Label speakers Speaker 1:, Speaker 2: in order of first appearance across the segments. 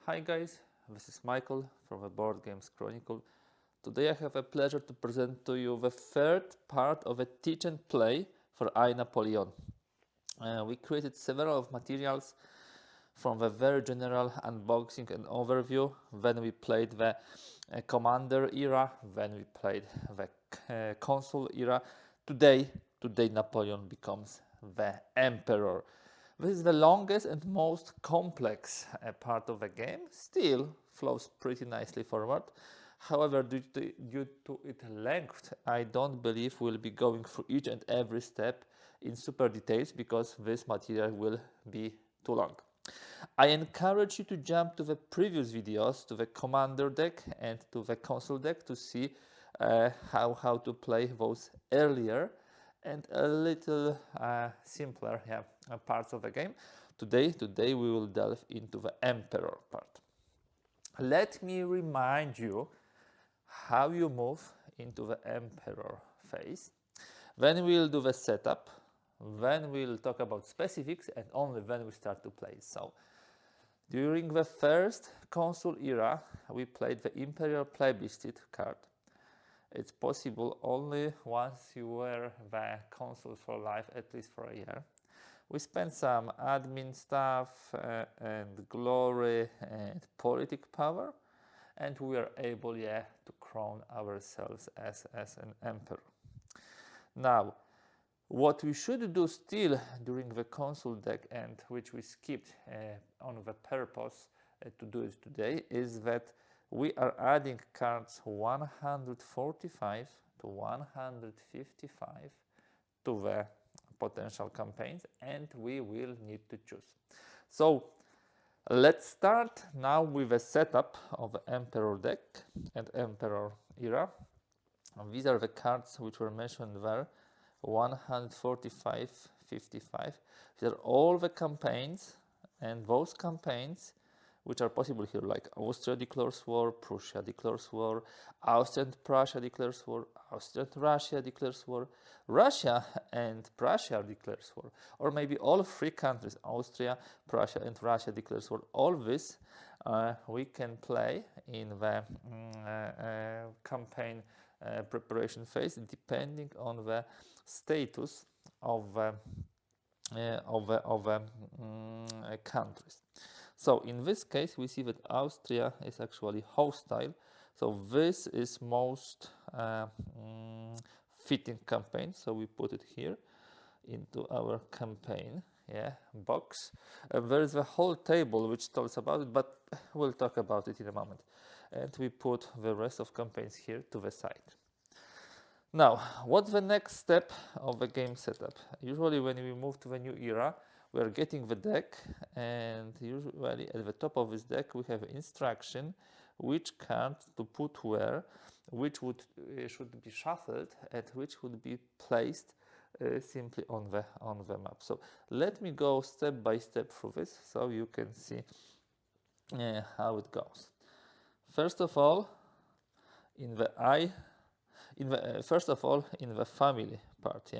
Speaker 1: Hi guys, this is Michael from the Board Games Chronicle. Today I have a pleasure to present to you the third part of a teach and play for I, Napoleon. We created several of materials from the very general unboxing and overview. Then we played the Commander era, then we played the Consul era. Today Napoleon becomes the Emperor. This is the longest and most complex part of the game. Still flows pretty nicely forward. However, due to its length, I don't believe we'll be going through each and every step in super details because this material will be too long. I encourage you to jump to the previous videos, to the Commander deck and to the Consul deck to see how to play those earlier and a little simpler parts of the game. Today we will delve into the Emperor part. Let me remind you how you move into the Emperor phase. Then we'll do the setup. Then we'll talk about specifics and only then we start to play. So during the first Consul era, we played the Imperial Plebiscite card. It's possible only once you were the consul for life, at least for a year. We spent some admin stuff and glory and politic power, and we are able, to crown ourselves as an emperor. Now, what we should do still during the consul deck, and which we skipped on the purpose to do it today, is that we are adding cards 145 to 155 to the potential campaigns, and we will need to choose. So let's start now with a setup of the Emperor deck and Emperor era. And these are the cards which were mentioned there, 145, 55. These are all the campaigns, and those campaigns which are possible here, like Austria declares war, Prussia declares war, Austria and Prussia declares war, Austria and Russia declares war, Russia and Prussia declares war, or maybe all three countries, Austria, Prussia and Russia declares war. All this we can play in the campaign preparation phase, depending on the status of countries. So in this case, we see that Austria is actually hostile. So this is most fitting campaign. So we put it here into our campaign box. There is a whole table which talks about it, but we'll talk about it in a moment. And we put the rest of campaigns here to the side. Now, what's the next step of the game setup? Usually when we move to the new era, we are getting the deck, and usually at the top of this deck we have instruction which card to put where, which should be shuffled, and which would be placed simply on the map. So let me go step by step through this so you can see how it goes. First of all, in the family part,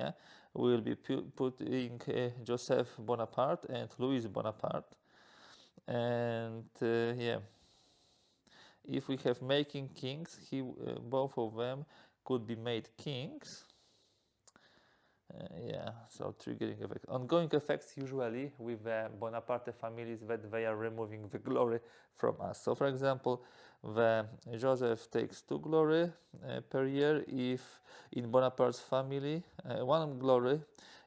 Speaker 1: we will be putting Joseph Bonaparte and Louis Bonaparte, and if we have making kings, both of them could be made kings. So triggering effect. Ongoing effects usually with the Bonaparte families that they are removing the glory from us. So for example, the Joseph takes 2 glory per year if in Bonaparte's family, 1 glory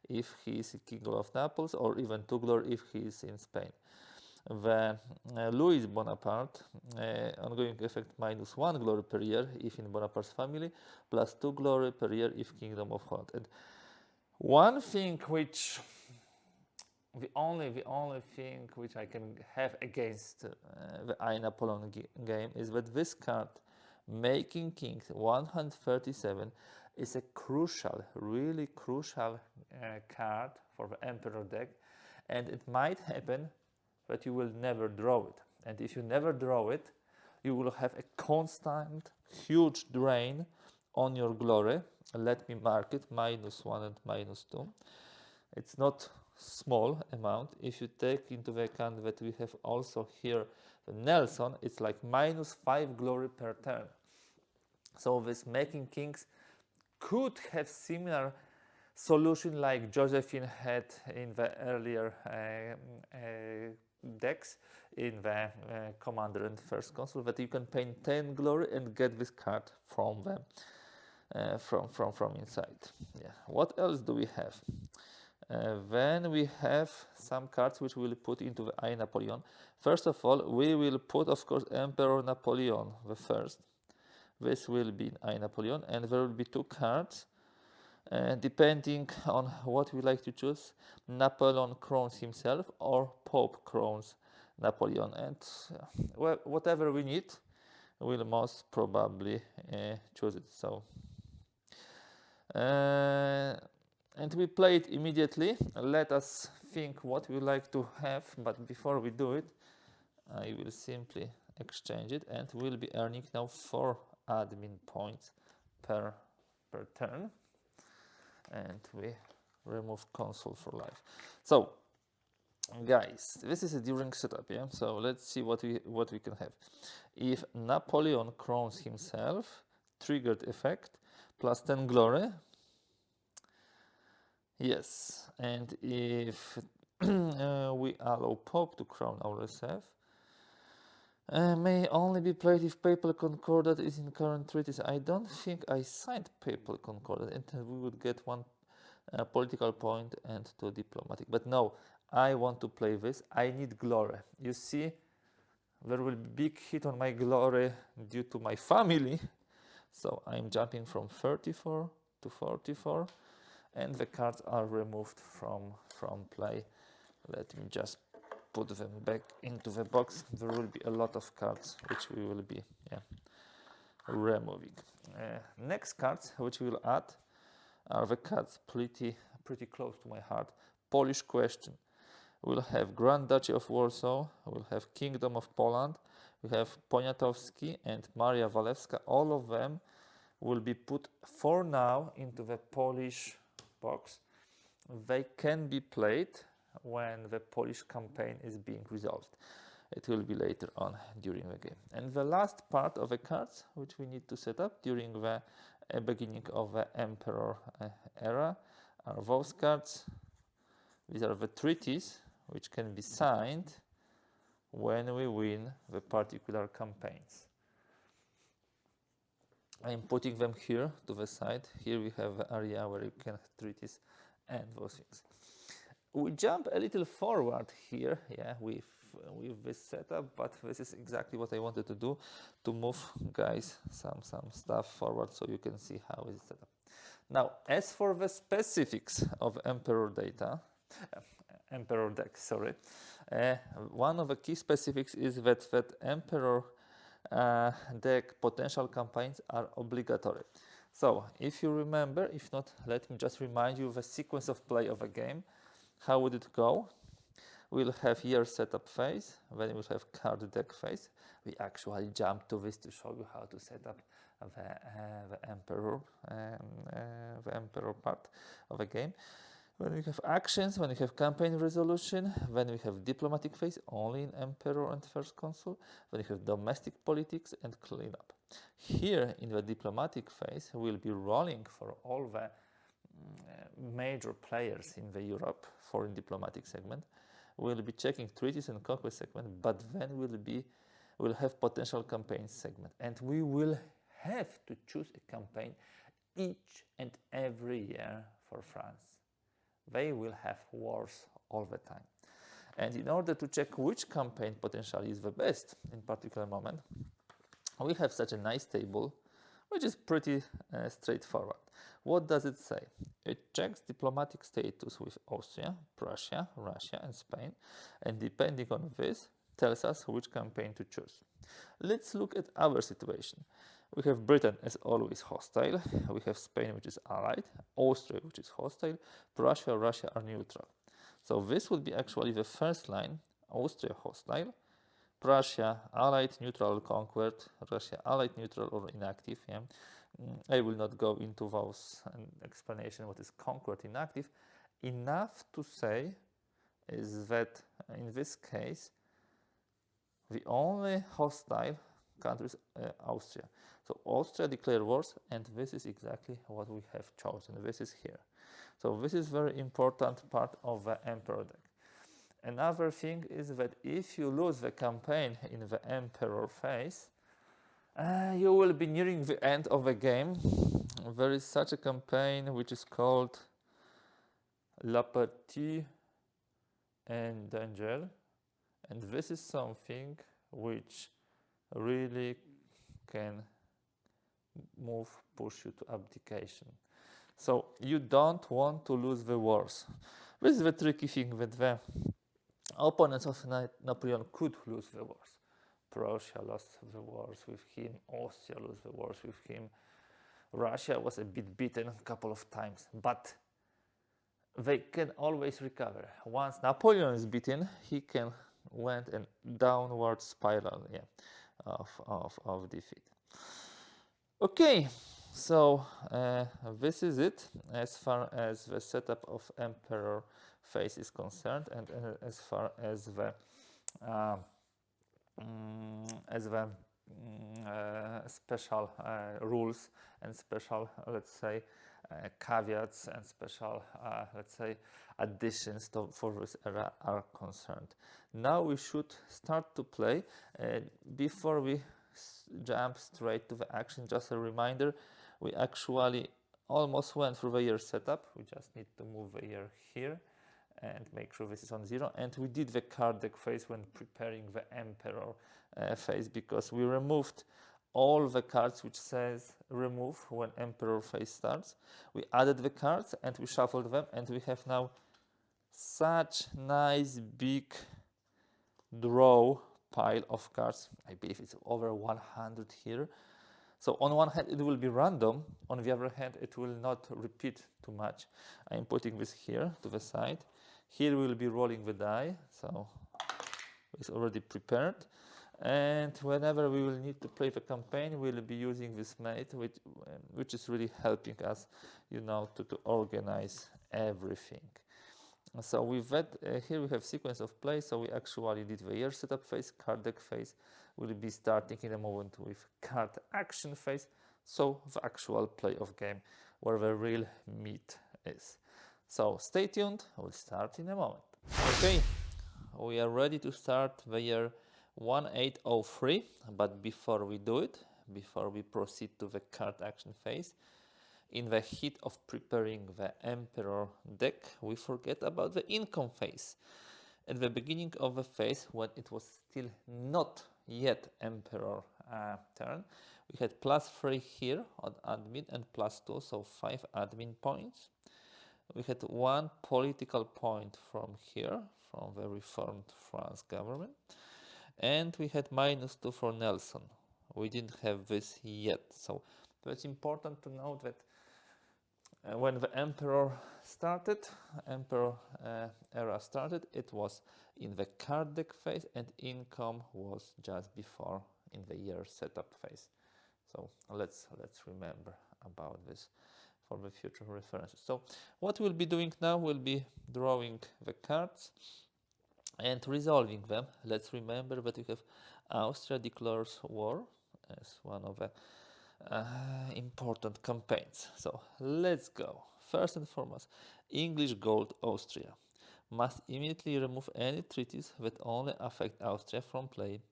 Speaker 1: if he is king of Naples, or even 2 glory if he is in Spain. The Louis Bonaparte, ongoing effect -1 glory per year if in Bonaparte's family, plus 2 glory per year if Kingdom of Holland. And one thing which, the only thing which I can have against the I, Napoleon game is that this card, Making Kings 137, is a crucial, really crucial card for the Emperor deck, and it might happen that you will never draw it. And if you never draw it, you will have a constant, huge drain on your glory. Let me mark it, -1 and -2. It's not small amount. If you take into account that we have also here the Nelson, it's like -5 glory per turn. So this making kings could have similar solution like Josephine had in the earlier decks in the commander and first consul, that you can pay 10 glory and get this card from the from inside. Yeah. What else do we have? Then we have some cards which we'll put into the I Napoleon. First of all, we will put, of course, Emperor Napoleon the first. This will be I Napoleon, and there will be 2 cards. Depending on what we like to choose, Napoleon crowns himself or Pope crowns Napoleon, and whatever we need, we'll most probably choose it. So, and we play it immediately. Let us think what we like to have, but before we do it, I will simply exchange it, and we'll be earning now 4 admin points per turn. And we remove console for life. So, guys, this is a during setup, yeah. So let's see what we can have. If Napoleon crowns himself, triggered effect, plus 10 glory. Yes, and if we allow Pope to crown ourselves, may only be played if Papal Concordat is in current treaties. I don't think I signed Papal Concordat, and we would get 1 political point and 2 diplomatic. But no, I want to play this. I need glory. You see, there will be big hit on my glory due to my family. So I'm jumping from 34 to 44, and the cards are removed from play. Let me just put them back into the box. There will be a lot of cards which we will be removing. Next cards which we will add are the cards pretty close to my heart. Polish question. We'll have Grand Duchy of Warsaw, we'll have Kingdom of Poland, we have Poniatowski and Maria Walewska. All of them will be put for now into the Polish box. They can be played when the Polish campaign is being resolved. It will be later on during the game. And the last part of the cards which we need to set up during the beginning of the Emperor era are those cards. These are the treaties which can be signed when we win the particular campaigns. I'm putting them here to the side. Here we have the area where you can have treaties and those things. We jump a little forward here, yeah, with this setup, but this is exactly what I wanted to do, to move, guys, some stuff forward so you can see how it is set up. Now, as for the specifics of Emperor deck, sorry, one of the key specifics is that Emperor deck potential campaigns are obligatory. So, if you remember, if not, let me just remind you the sequence of play of a game. How would it go? We'll have year setup phase, then we'll have card deck phase. We actually jump to this to show you how to set up the emperor part of a game. When we have actions, when we have campaign resolution, when we have diplomatic phase, only in Emperor and First Consul, when we have domestic politics and cleanup. Here in the diplomatic phase, we'll be rolling for all the major players in the Europe foreign diplomatic segment. We'll be checking treaties and conquest segment, but then we'll have potential campaigns segment, and we will have to choose a campaign each and every year for France. They will have wars all the time. And in order to check which campaign potentially is the best in particular moment, we have such a nice table, which is pretty straightforward. What does it say? It checks diplomatic status with Austria, Prussia, Russia, and Spain, and depending on this, tells us which campaign to choose. Let's look at our situation. We have Britain as always hostile, we have Spain which is allied, Austria which is hostile, Prussia, Russia are neutral. So this would be actually the first line: Austria hostile, Prussia allied, neutral, conquered, Russia allied, neutral, or inactive. Yeah? I will not go into those explanation what is conquered, inactive. Enough to say is that in this case, the only hostile country is Austria. So Austria declared wars, and this is exactly what we have chosen. This is here. So this is very important part of the Emperor deck. Another thing is that if you lose the campaign in the Emperor phase, you will be nearing the end of the game. There is such a campaign which is called La Partie en Danger, and this is something which really can push you to abdication. So you don't want to lose the wars. This is the tricky thing, that the opponents of Napoleon could lose the wars. Prussia lost the wars with him, Austria lost the wars with him, Russia was a bit beaten a couple of times, but they can always recover. Once Napoleon is beaten, he can went a downward spiral, of defeat. Okay, so this is it as far as the setup of Emperor phase is concerned, and as far as the special rules and special, let's say, caveats and special, let's say, additions for this era are concerned. Now we should start to play. Before we jump straight to the action, just a reminder, we actually almost went through the year setup. We just need to move the year here and make sure this is on 0. And we did the card deck phase when preparing the Emperor phase, because we removed all the cards which says remove when Emperor phase starts. We added the cards and we shuffled them, and we have now such nice big draw pile of cards. I believe it's over 100 here. So on one hand it will be random, on the other hand it will not repeat too much. I'm putting this here to the side. Here we will be rolling the die, so it's already prepared. And whenever we will need to play the campaign, we'll be using this mate, which is really helping us, to organize everything. So with that, here we have sequence of play. So we actually did the year setup phase, card deck phase. We'll be starting in a moment with card action phase. So the actual play of game, where the real meat is. So stay tuned, we'll start in a moment. Okay, we are ready to start the year 1803, but before we do it, before we proceed to the card action phase, in the heat of preparing the Emperor deck, we forget about the income phase. At the beginning of the phase, when it was still not yet Emperor turn, we had +3 here on admin and +2, so 5 admin points. We had 1 political point from here, from the reformed France government. And we had -2 for Nelson. We didn't have this yet. So it's important to note that when the Emperor era started, it was in the card deck phase, and income was just before in the year setup phase. So let's remember about this for the future references. So what we'll be doing now, we'll be drawing the cards and resolving them. Let's remember that we have Austria declares war as one of the important campaigns. So let's go. First and foremost, English gold Austria must immediately remove any treaties that only affect Austria from play.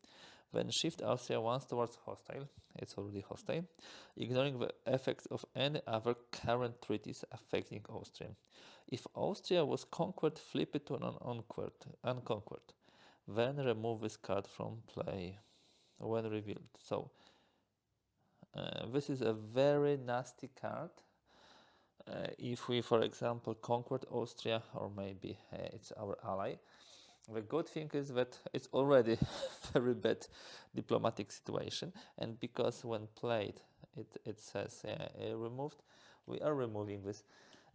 Speaker 1: Then shift Austria once towards hostile, it's already hostile, ignoring the effects of any other current treaties affecting Austria. If Austria was conquered, flip it to unconquered. Then remove this card from play when revealed. So this is a very nasty card. If we, for example, conquered Austria, or maybe it's our ally, the good thing is that it's already a very bad diplomatic situation, and because when played it says removed, we are removing this.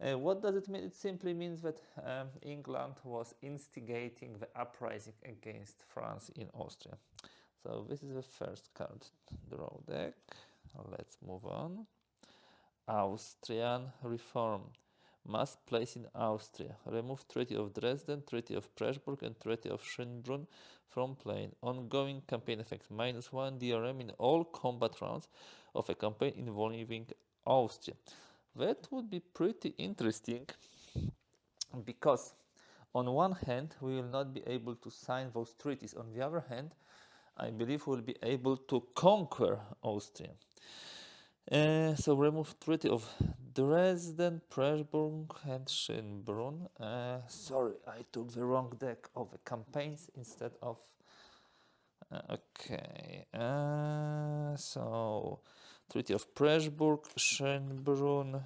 Speaker 1: What does it mean? It simply means that England was instigating the uprising against France in Austria. So this is the first card draw deck. Let's move on. Austrian reform must place in Austria. Remove Treaty of Dresden, Treaty of Pressburg, and Treaty of Schönbrunn from play. Ongoing campaign effect -1 DRM in all combat rounds of a campaign involving Austria. That would be pretty interesting because on one hand we will not be able to sign those treaties. On the other hand, I believe we'll be able to conquer Austria. So remove Treaty of Dresden, Pressburg, and Schönbrunn. Sorry, I took the wrong deck of the campaigns instead of. Okay. So Treaty of Pressburg, Schönbrunn,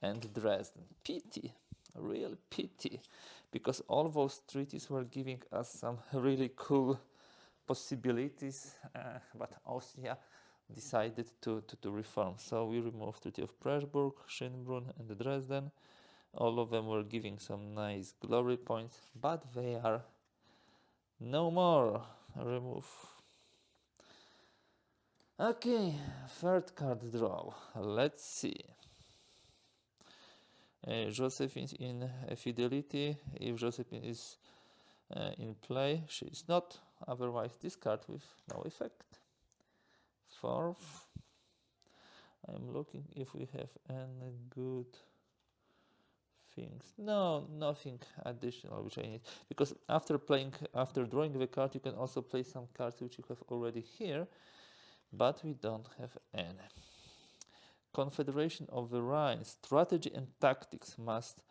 Speaker 1: and Dresden. Pity, real pity, because all those treaties were giving us some really cool possibilities, but Austria decided to reform. So we removed Treaty of Pressburg, Schönbrunn, and Dresden. All of them were giving some nice glory points, but they are no more. Remove. Okay, third card draw. Let's see. Josephine in Fidelity. If Josephine is in play, she is not. Otherwise, discard with no effect. Fourth. I'm looking if we have any good things. No, nothing additional which I need. Because after drawing the card, you can also play some cards which you have already here, but we don't have any. Confederation of the Rhine. Strategy and tactics must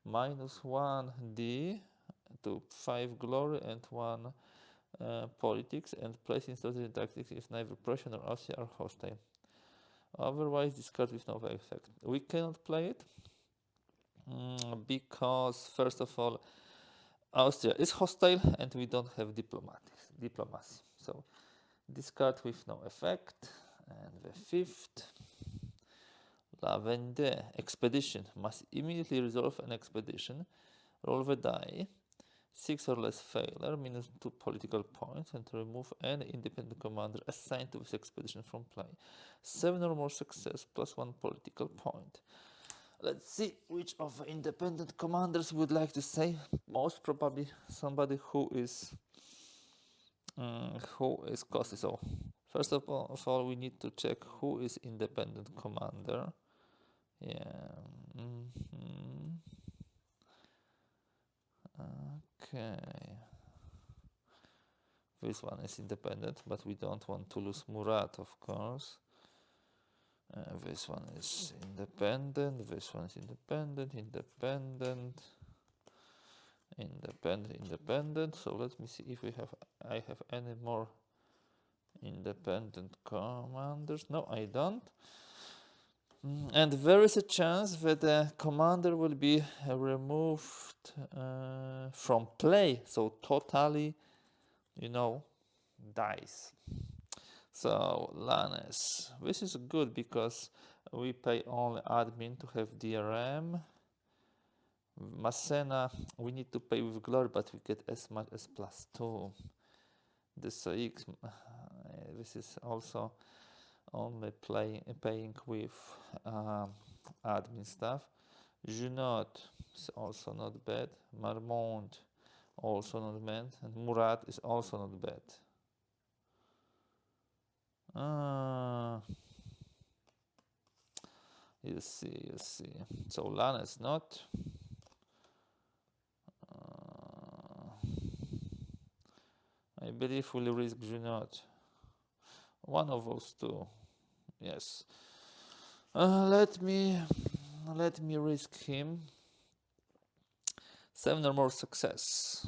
Speaker 1: -1D to 5 glory and 1 politics, and place in strategy and tactics if neither Prussia nor Austria are hostile. Otherwise, discard with no effect. We cannot play it because, first of all, Austria is hostile and we don't have diplomacy. So, discard with no effect. And the fifth, La Vendée. Expedition. Must immediately resolve an expedition. Roll the die. 6 or less failure, -2 political points, and remove any independent commander assigned to this expedition from play. 7 or more success, +1 political point. Let's see which of the independent commanders would like to say. Most probably somebody who is costly. So first of all, we need to check who is independent commander. Yeah. Okay. This one is independent, but we don't want to lose Murat, of course. This one is independent, this one is independent. So let me see if I have any more independent commanders. No, I don't. And there is a chance that the commander will be removed from play, so totally, dies. So Lannes, this is good because we pay only admin to have DRM. Massena, we need to pay with glory, but we get as much as +2. The CX, this is also only paying with admin stuff. Junot is also not bad. Marmont also not bad, and Murat is also not bad. You see. So Lannes not. I believe we'll risk Junot. One of those two. Yes. Let me risk him. 7 or more success.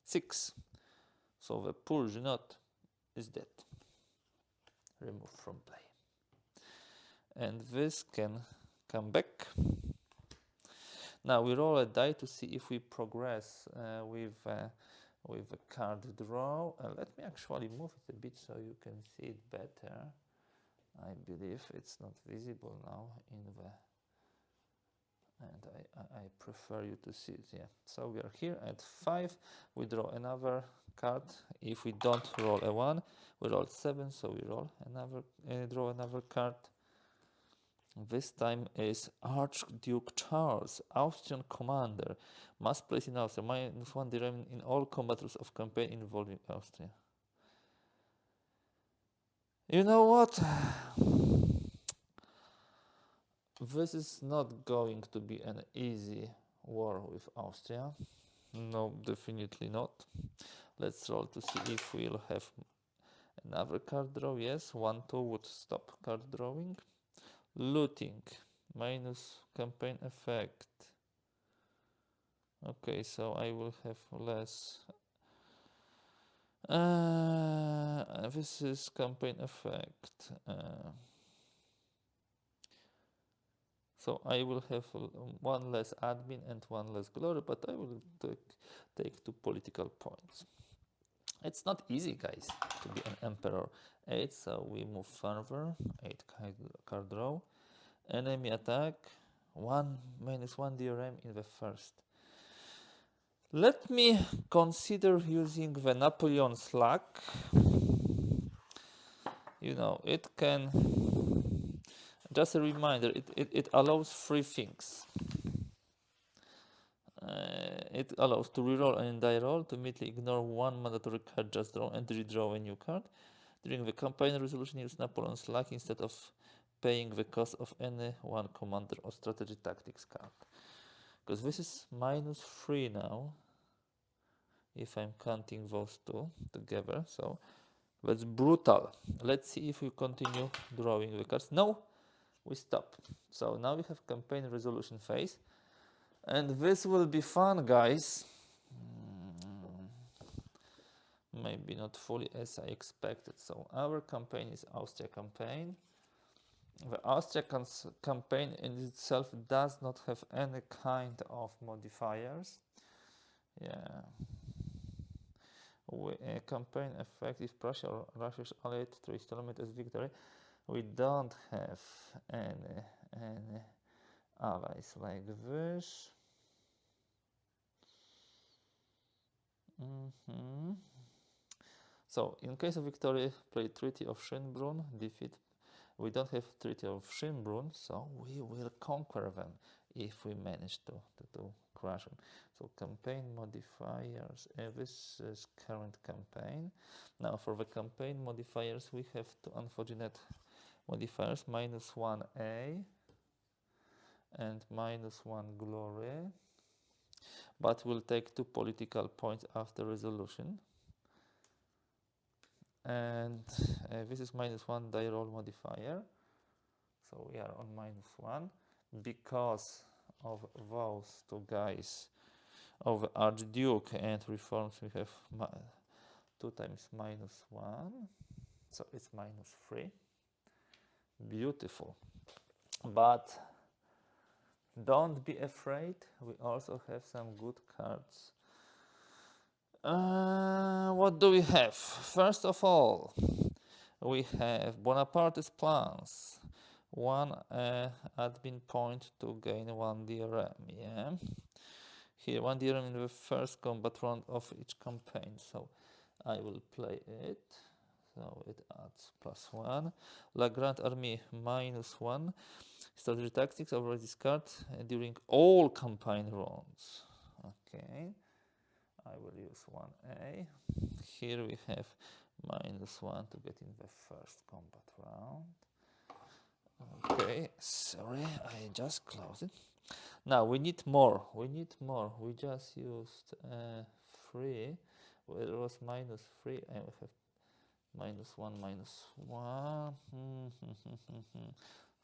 Speaker 1: 6. So the poor Junot is dead. Removed from play. And this can come back. Now we roll a die to see if we progress with a card draw. Let me actually move it a bit so you can see it better. I believe it's not visible now in the, and I prefer you to see it. Yeah. So we are here at 5. We draw another card. If we don't roll a 1, we roll 7. So we roll another, draw another card. This time is Archduke Charles, Austrian commander. Must place in Austria. -1 dirham in all combat rules of campaign involving Austria. You know what? This is not going to be an easy war with Austria. No, definitely not. Let's roll to see if we'll have another card draw. Yes, 1-2 would stop card drawing. Looting, minus campaign effect. Okay, so I will have less. This is campaign effect. So I will have one less admin and one less glory, but I will take 2 political points. It's not easy, guys, to be an emperor. 8, so we move further. 8 card draw. Enemy attack. -1 DRM in the first. Let me consider using the Napoleon slug. You know, it can, just a reminder, it allows 3 things. It allows to reroll and die roll, to immediately ignore 1 mandatory card just draw and redraw a new card. During the campaign resolution, use Napoleon slug instead of paying the cost of any 1 commander or strategy tactics card. Because this is -3 now, if I'm counting those 2 together, so that's brutal. Let's see if we continue drawing the cards. No, we stop. So now we have campaign resolution phase. And this will be fun, guys. Maybe not fully as I expected. So our campaign is Austria campaign. The Austria campaign in itself does not have any kind of modifiers. Yeah. Campaign effect if Prussia or Russia's allied to installment as victory. We don't have any allies like this. So in case of victory, play Treaty of Schönbrunn, defeat. We don't have Treaty of Schönbrunn, so we will conquer them if we manage to crush them. So campaign modifiers, this is current campaign. Now for the campaign modifiers, we have 2 unfortunate modifiers, -1A and -1 glory. But we'll take 2 political points after resolution. And this is -1 die roll modifier. So we are on -1 because of those 2 guys of the Archduke and reforms. We have 2 times -1, so it's -3. Beautiful. But don't be afraid, we also have some good cards. What do we have? First of all, we have Bonaparte's plans. 1 admin point to gain 1 DRM. Yeah. Here 1 DRM in the first combat round of each campaign. So I will play it. So it adds +1. La Grande Armée -1. Strategy tactics over this card during all campaign rounds. Okay. I will use 1A. Here we have -1 to get in the first combat round. Okay, sorry, I just closed it. Now we need more. We just used 3. Well, it was -3. I will have -1, -1.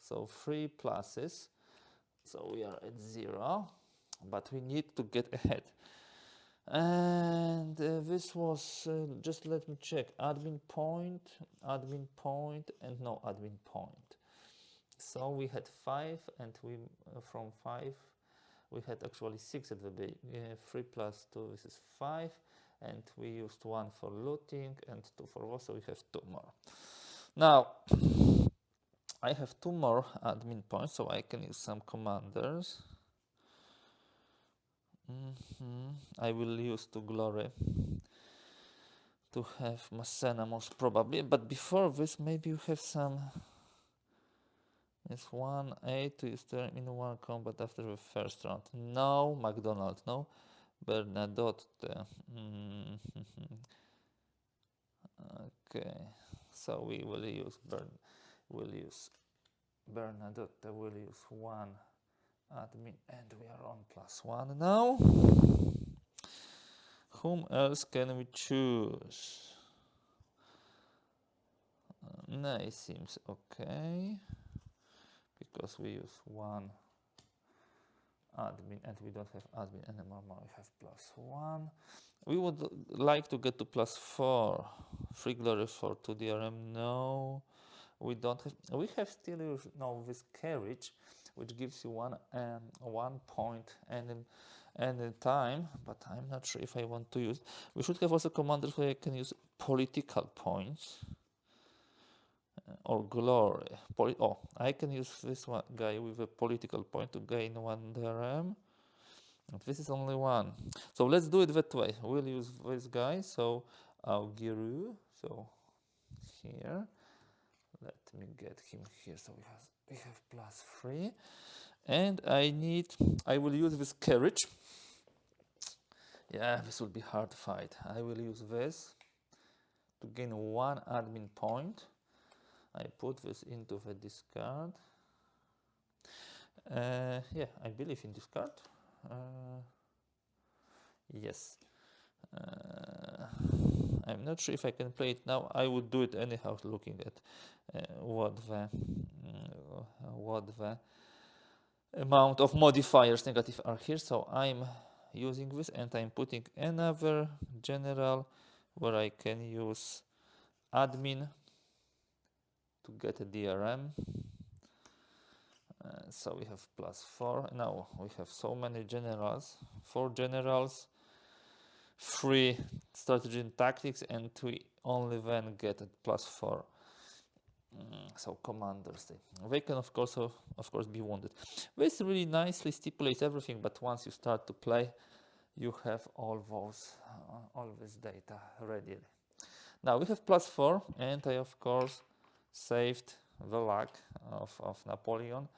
Speaker 1: So 3 pluses. So we are at 0. But we need to get ahead. And this was, just let me check, admin point, and no admin point. So we had 5, and we from 5, we had actually 6 at the beginning. 3 plus 2, this is 5, and we used 1 for looting and 2 for war, so we have 2 more. Now, I have 2 more admin points, so I can use some commanders. I will use 2 glory to have Massena most probably, but before this maybe we have some Is 1-8 to use turn in one combat after the first round. No, McDonald, no. Bernadotte. Okay, so we will use Bernadotte, we'll use one admin, and we are on +1 now. Whom else can we choose? Nay seems okay, because we use one admin and we don't have admin anymore. Now we have +1. We would like to get to +4. Free glory for 2 DRM. No, we don't have. We have still this carriage, which gives you one point any time, but I'm not sure if I want to use. We should have also commanders where I can use political points or glory. I can use this one guy with a political point to gain 1 DRM. And this is only one. So let's do it that way. We'll use this guy. So Augiru. So here. Let me get him here. So we have +3. And I will use this carriage. Yeah, this will be hard fight. I will use this to gain 1 admin point. I put this into the discard. Yeah, I believe in discard. Yes. I'm not sure if I can play it now. I would do it anyhow, looking at what the amount of modifiers negative are here. So I'm using this, and I'm putting another general where I can use admin to get a DRM. So we have +4. Now we have so many generals, 4 generals, 3 strategy and tactics, and we only then get a +4. So commanders, they can of course be wounded. This really nicely stipulates everything, but once you start to play, you have all this data ready. Now we have +4, and I of course saved the luck of Napoleon,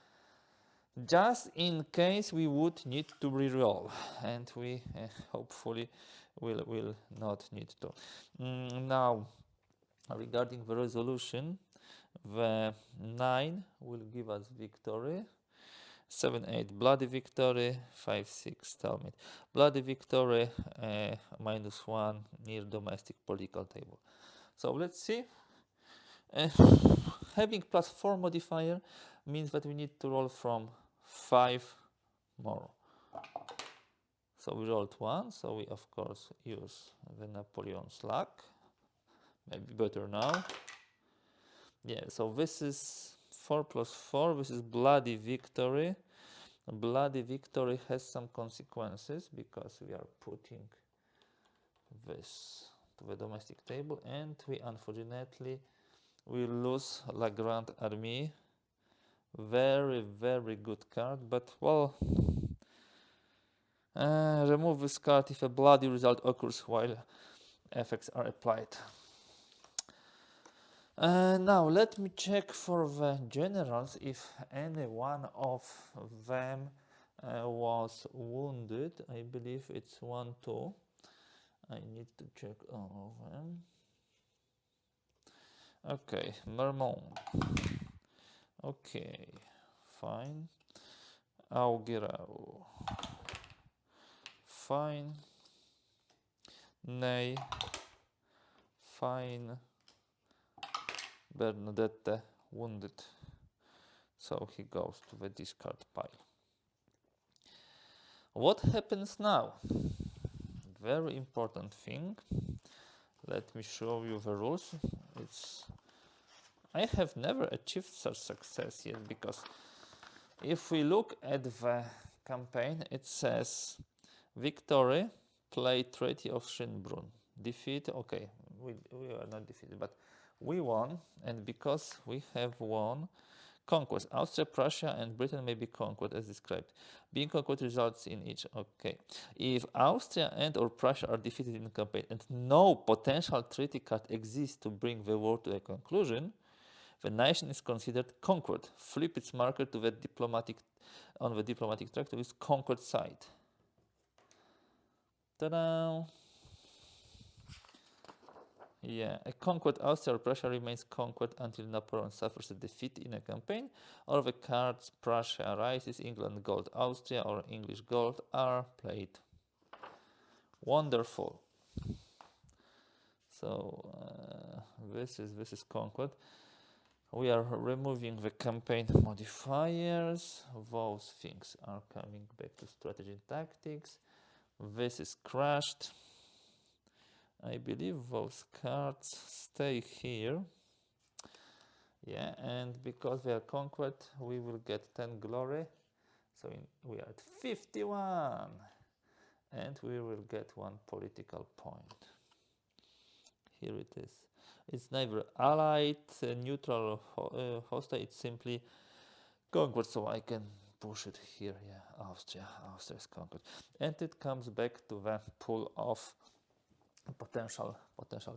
Speaker 1: just in case we would need to reroll, and we hopefully will not need to. Now, regarding the resolution, the 9 will give us victory, 7-8 bloody victory, 5-6 stalemate. Bloody victory, -1 near domestic political table. So let's see. Having +4 modifier means that we need to roll from 5 more. So we rolled 1, so we of course use the Napoleon's luck. Maybe better now. Yeah, so this is 4 + 4, this is bloody victory. Bloody victory has some consequences because we are putting this to the domestic table, and we unfortunately we lose La Grande Armée. Very, very good card, but well, remove this card if a bloody result occurs while effects are applied. Now let me check for the generals if any one of them was wounded. I believe it's 1, 2. I need to check all of them. Okay, Mermont. Okay, fine. Auguerau. Fine. Ney. Fine. Bernadette wounded. So he goes to the discard pile. What happens now? Very important thing. Let me show you the rules. I have never achieved such success yet, because if we look at the campaign, it says victory, play Treaty of Schönbrunn. Defeat, okay, we are not defeated, but we won, and because we have won, conquest. Austria, Prussia, and Britain may be conquered as described. Being conquered results in each. Okay. If Austria and or Prussia are defeated in the campaign and no potential treaty card exists to bring the war to a conclusion, The nation is considered conquered. Flip its marker to the diplomatic track to its conquered side. Ta-da! Yeah, a conquered Austria or Prussia remains conquered until Napoleon suffers a defeat in a campaign, or the cards Prussia rises, England gold, Austria, or English gold are played. Wonderful. So this is conquered. We are removing the campaign modifiers. Those things are coming back to strategy and tactics. This is crashed. I believe those cards stay here. Yeah, and because they are conquered, we will get 10 glory. So we are at 51. And we will get 1 political point. Here it is. It's neither allied, neutral, or hostile. It's simply conquered, so I can push it here. Yeah, Austria is conquered. And it comes back to the pool of potential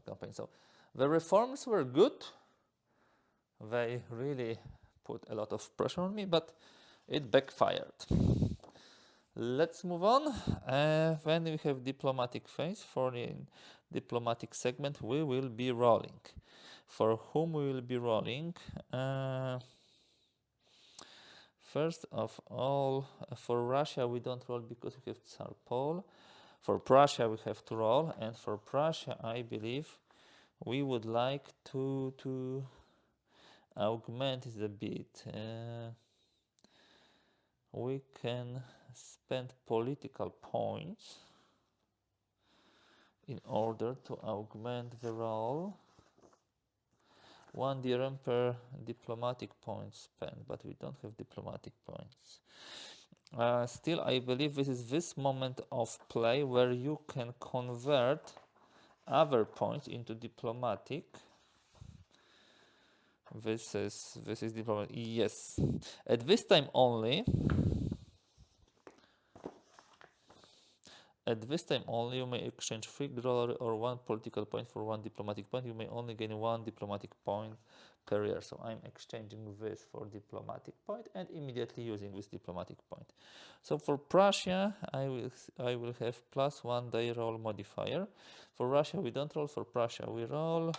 Speaker 1: campaign. So the reforms were good. They really put a lot of pressure on me, but it backfired. Let's move on. When we have diplomatic phase, for the diplomatic segment, we will be rolling. For whom we will be rolling? First of all, for Russia we don't roll because we have Tsar Paul. For Prussia we have to roll, and for Prussia I believe we would like to augment it a bit. We can spend political points in order to augment the roll. 1 dirham per diplomatic point spent, but we don't have diplomatic points. Still, I believe this is this moment of play where you can convert other points into diplomatic. This is diplomatic. Yes, at this time only. At this time only, you may exchange 3 glory or 1 political point for 1 diplomatic point. You may only gain 1 diplomatic point per year. So I'm exchanging this for diplomatic point and immediately using this diplomatic point. So for Prussia, I will have +1 die roll modifier. For Russia, we don't roll. For Prussia, we roll.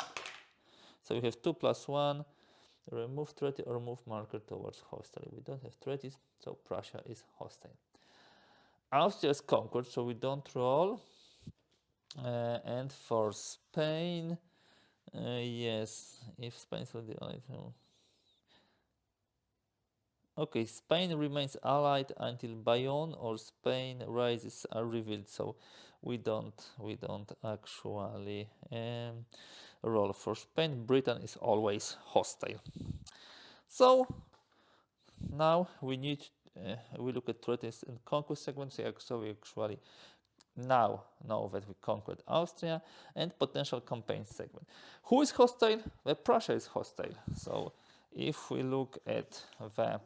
Speaker 1: So we have 2 + 1. Remove treaty or move marker towards hostile. We don't have treaties, so Prussia is hostile. Austria is conquered, so we don't roll. And for Spain, yes, if Spain will be allied. Okay, Spain remains allied until Bayonne or Spain rises are revealed, so we don't actually roll. For Spain, Britain is always hostile. So now we need we look at treaties and conquest segments. So we actually now know that we conquered Austria, and potential campaign segment. Who is hostile? Well, Prussia is hostile. So if we look at the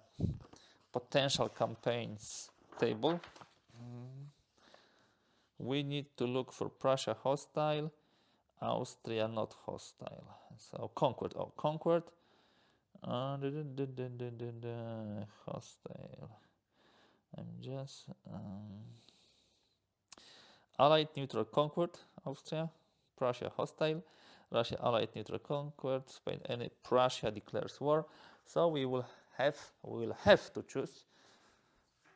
Speaker 1: potential campaigns table, we need to look for Prussia hostile, Austria not hostile. So conquered. Oh, conquered. Hostile. I'm just allied neutral conquered Austria, Prussia hostile, Russia allied neutral conquered, Spain any Prussia declares war. So we will have to choose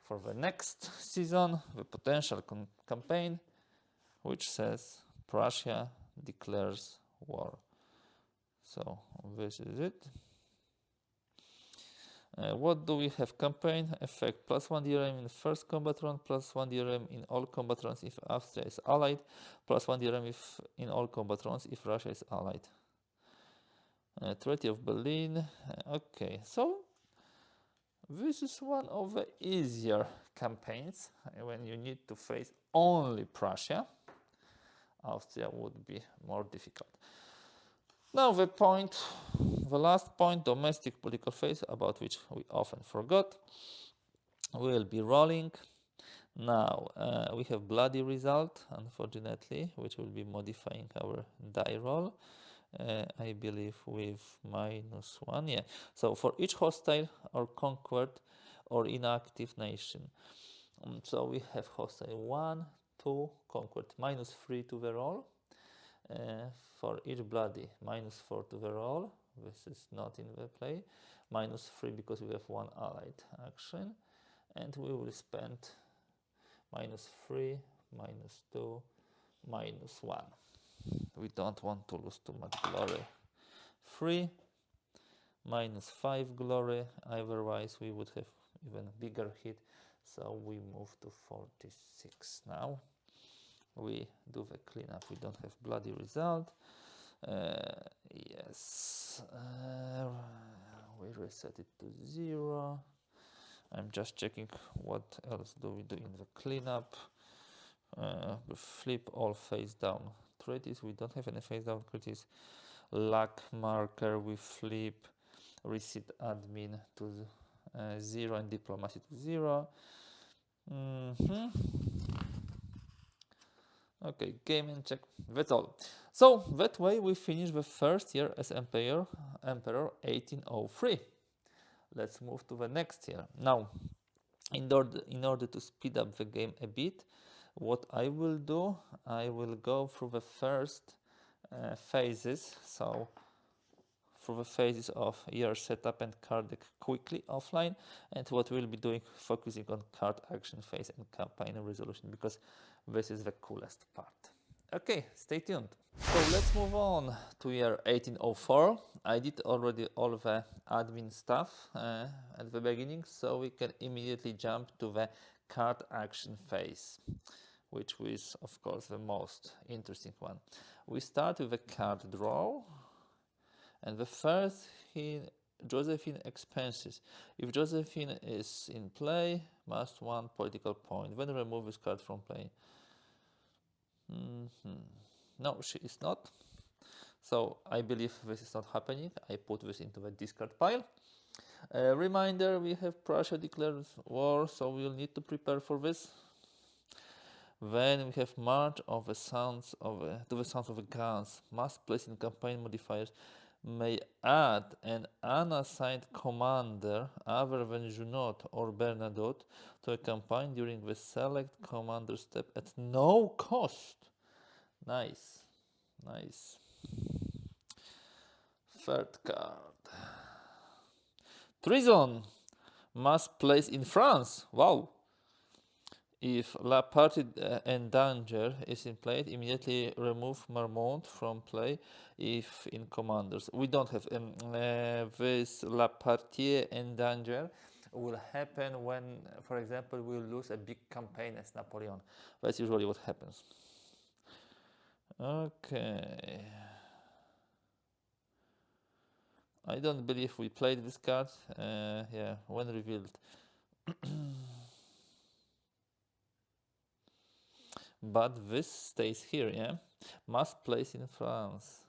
Speaker 1: for the next season the potential campaign which says Prussia declares war. So this is it. What do we have? Campaign effect +1 DRM in the first combat round, +1 DRM in all combat rounds if Austria is allied, +1 DRM if in all combat rounds if Russia is allied. Treaty of Berlin. Okay, so this is one of the easier campaigns when you need to face only Prussia. Austria would be more difficult. Now the last point, domestic political phase, about which we often forgot. We will be rolling. Now we have bloody result, unfortunately, which will be modifying our die roll. I believe with -1. Yeah. So for each hostile or conquered or inactive nation. So we have hostile 1, 2, conquered -3 to the roll. For each bloody, -4 to the roll. This is not in the play. -3 because we have one allied action. And we will spend -3, -2, -1. We don't want to lose too much glory. 3, -5 glory, otherwise we would have even bigger hit. So we move to 46 now. We do the cleanup, we don't have bloody result. Yes, we reset it to 0. I'm just checking what else do we do in the cleanup. We flip all face down treaties. We don't have any face down treaties. Luck marker we flip. Reset admin to 0 and diplomacy to 0. Okay, game and check. That's all. So that way we finish the first year as emperor 1803. Let's move to the next year. Now, in order to speed up the game a bit, what I will do, I will go through the first phases. So for the phases of year setup and card deck quickly offline, and what we'll be doing, focusing on card action phase and campaign resolution, because this is the coolest part. Okay, stay tuned. So let's move on to year 1804. I did already all the admin stuff at the beginning, so we can immediately jump to the card action phase, which is of course the most interesting one. We start with the card draw. And the first hint, Josephine expenses. If Josephine is in play, must 1 political point. Then remove this card from play. No, she is not. So I believe this is not happening. I put this into the discard pile. Reminder, we have Prussia declared war, so we'll need to prepare for this. Then we have March of the Sounds of to the Sounds of the Guns. Must place in campaign modifiers. May add an unassigned commander other than Junot or Bernadotte to a campaign during the select commander step at no cost. Nice, nice. Third card. Treason must place in France. Wow. If La Partie en Danger is in play, immediately remove Marmont from play if in commanders. We don't have this La Partie en Danger will happen when, for example, we lose a big campaign as Napoleon. That's usually what happens. Okay. I don't believe we played this card. Yeah, when revealed. But this stays here, yeah? Must place in France.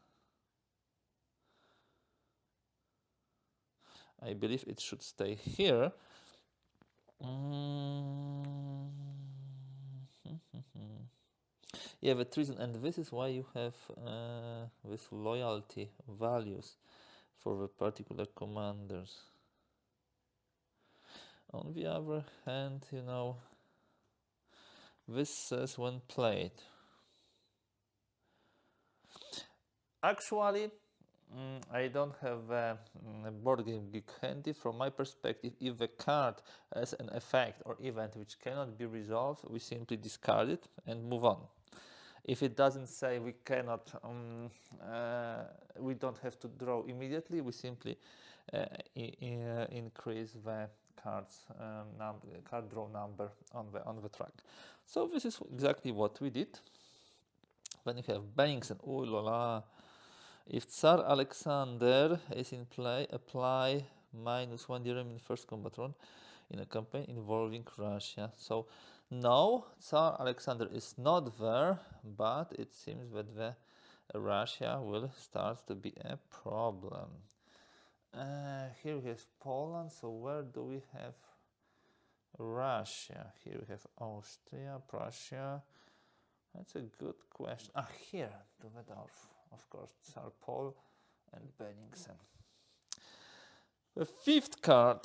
Speaker 1: I believe it should stay here. Yeah, the treason, and this is why you have this loyalty values for the particular commanders. On the other hand, you know, this says when played. Actually, I don't have a board game geek handy. From my perspective, if the card has an effect or event which cannot be resolved, we simply discard it and move on. If it doesn't say we cannot, we don't have to draw immediately, we simply increase the card draw number on the track. So this is exactly what we did. Then you have banks and ooh la la. If Tsar Alexander is in play, apply -1 dirham in first combat round in a campaign involving Russia. So no, Tsar Alexander is not there, but it seems that the Russia will start to be a problem. Here we have Poland, so where do we have Russia? Here we have Austria, Prussia. That's a good question. Here, to the north. of course, Tsar Paul and Benningsen. The fifth card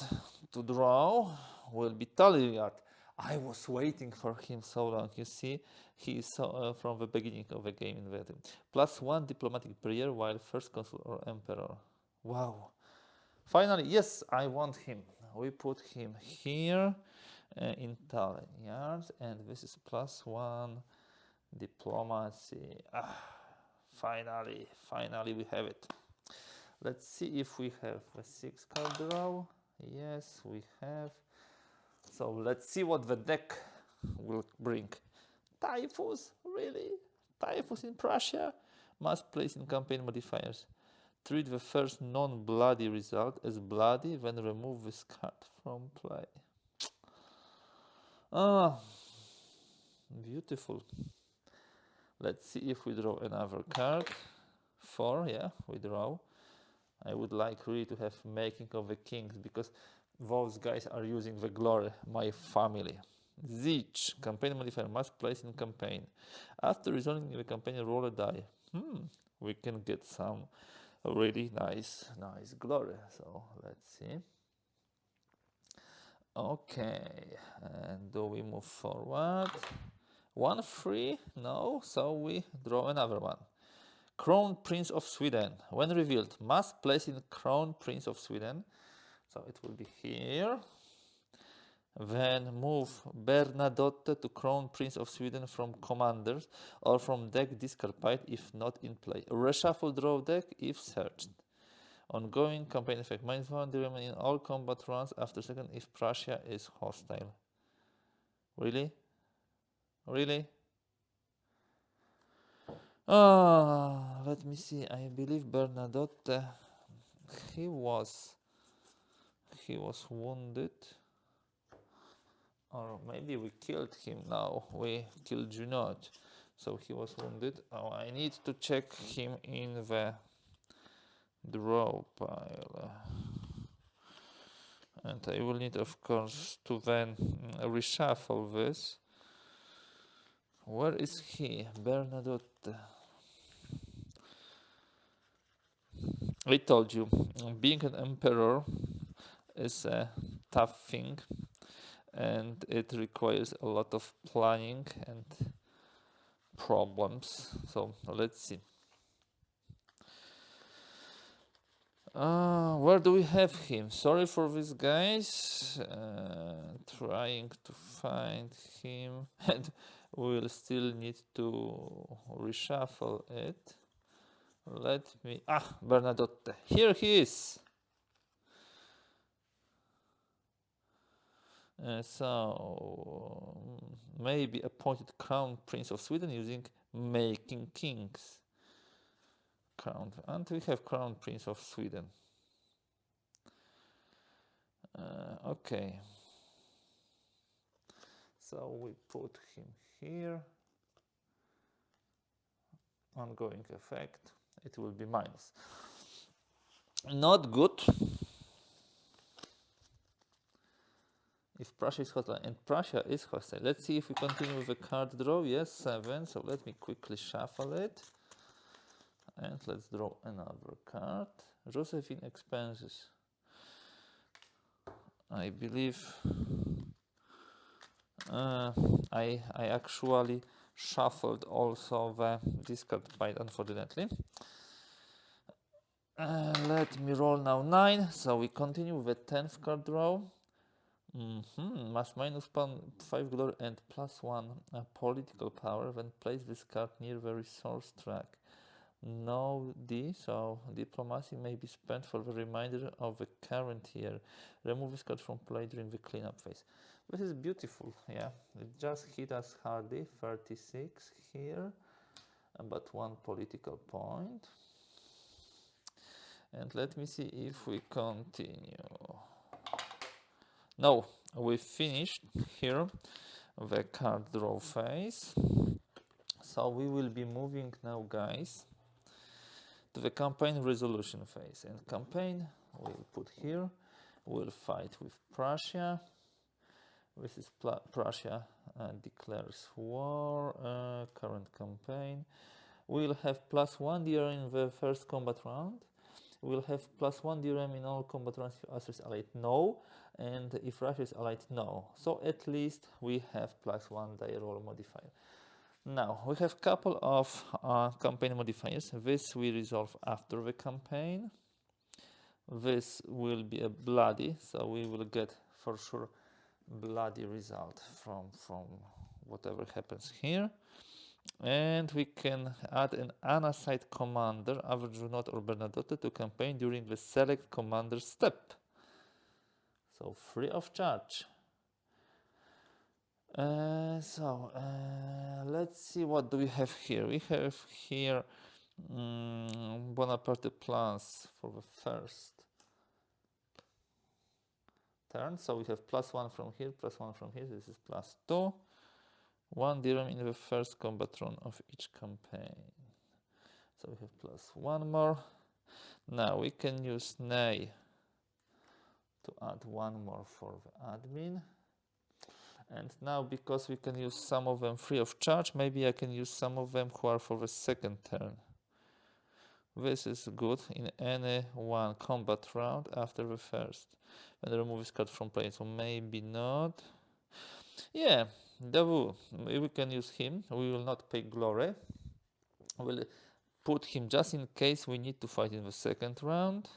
Speaker 1: to draw will be Talleyrand. I was waiting for him so long. You see, he is from the beginning of the game invented. +1 diplomatic barrier while first consul or emperor. Wow. Finally, yes, I want him. We put him here in Talleyrand, and this is +1 diplomacy. Finally we have it. Let's see if we have a 6-card draw. Yes, we have. So let's see what the deck will bring. Typhus? Really? Typhus in Prussia? Must place in campaign modifiers. Treat the first non-bloody result as bloody, then remove this card from play. Beautiful. Let's see if we draw another card. 4, yeah, we draw. I would like really to have making of the kings, because those guys are using the glory, my family. Zich, campaign modifier, must place in campaign. After resolving the campaign, roll a die. We can get some really nice glory. So let's see. Okay, and do we move forward? 1 free? No, so we draw another one. Crown Prince of Sweden. When revealed, must place in Crown Prince of Sweden. So it will be here. Then move Bernadotte to Crown Prince of Sweden from commanders or from deck discard pile if not in play. Reshuffle draw deck if searched. Ongoing campaign effect. -1 remain in all combat runs after second if Prussia is hostile. Really? Really? Let me see. I believe Bernadotte, he was wounded, or maybe we killed him now. We killed Junot, so he was wounded. I need to check him in the draw pile, and I will need, of course, to then reshuffle this. Where is he? Bernadotte. I told you, being an emperor is a tough thing, and it requires a lot of planning and problems. So let's see. Where do we have him? Sorry for this, guys. Trying to find him, and we'll still need to reshuffle it. Let me... Bernadotte. Here he is. So maybe appointed Crown Prince of Sweden using Making Kings. Crown, and we have Crown Prince of Sweden. Okay. So we put him here. Ongoing effect. It will be minus. Not good. If Prussia is hostile, and Prussia is hostile. Let's see if we continue with the card draw. Yes, 7. So let me quickly shuffle it. And let's draw another card. Josephine expenses. I believe I actually shuffled also the discard pile, unfortunately. Let me roll now 9. So we continue with the 10th card draw. Must -5 glory and +1 political power. Then place this card near the resource track. No D, so diplomacy may be spent for the remainder of the current year. Remove this card from play during the cleanup phase. This is beautiful, yeah. It just hit us hardly, 36 here, but 1 political point. And let me see if we continue. No, we finished here the card draw phase. So we will be moving now, guys, to the campaign resolution phase. And campaign we'll put here. We'll fight with Prussia. This is Prussia declares war. Current campaign. we'll have +1 DRM in the first combat round. We'll have +1 DRM in all combat rounds if Austria is allied, no, and if Russia is allied, no. So at least we have +1 die roll modifier. Now we have couple of campaign modifiers. This we resolve after the campaign. This will be a bloody, so we will get for sure bloody result from whatever happens here. And we can add an unassigned commander, average Junot or Bernadotte, to campaign during the select commander step. So free of charge. Let's see, what do we have here? We have here Bonaparte plans for the first turn. So we have +1 from here, +1 from here. This is +2. 1 dirham in the first combat run of each campaign. So we have +1 more. Now we can use Nay to add 1 more for the admin. And now, because we can use some of them free of charge, maybe I can use some of them who are for the second turn. This is good in any one combat round after the first. When remove this card from play, so maybe not. Yeah, Davu, we can use him. We will not pay glory. We'll put him just in case we need to fight in the second round.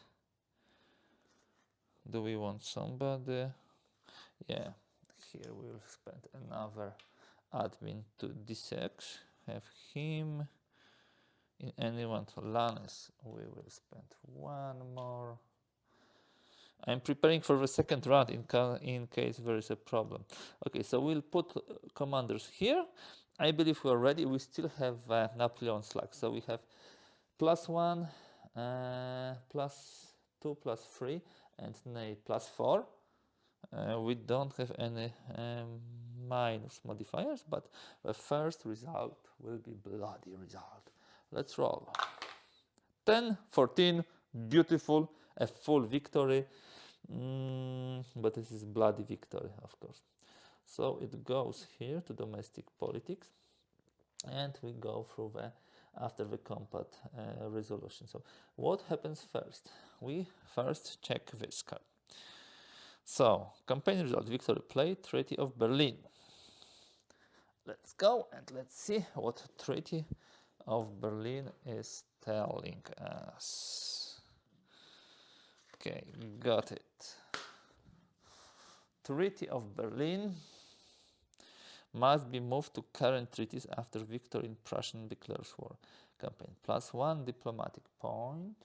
Speaker 1: Do we want somebody? Yeah, here we'll spend another admin to D6. Have him. In anyone to Lannis, we will spend 1 more. I'm preparing for the second round in case there is a problem. Okay, so we'll put commanders here. I believe we're ready. We still have Napoleon slack. So we have +1, +2, +3, and Nay +4. We don't have any minus modifiers, but the first result will be bloody result. Let's roll. 10, 14, beautiful, a full victory. But this is bloody victory, of course. So it goes here to domestic politics, and we go through the after the combat resolution. So what happens first? We first check this card. So campaign result: victory play, Treaty of Berlin. Let's go and let's see what Treaty of Berlin is telling us. Okay, got it. Treaty of Berlin must be moved to current treaties after victory in Prussian declares war. Campaign +1 diplomatic point,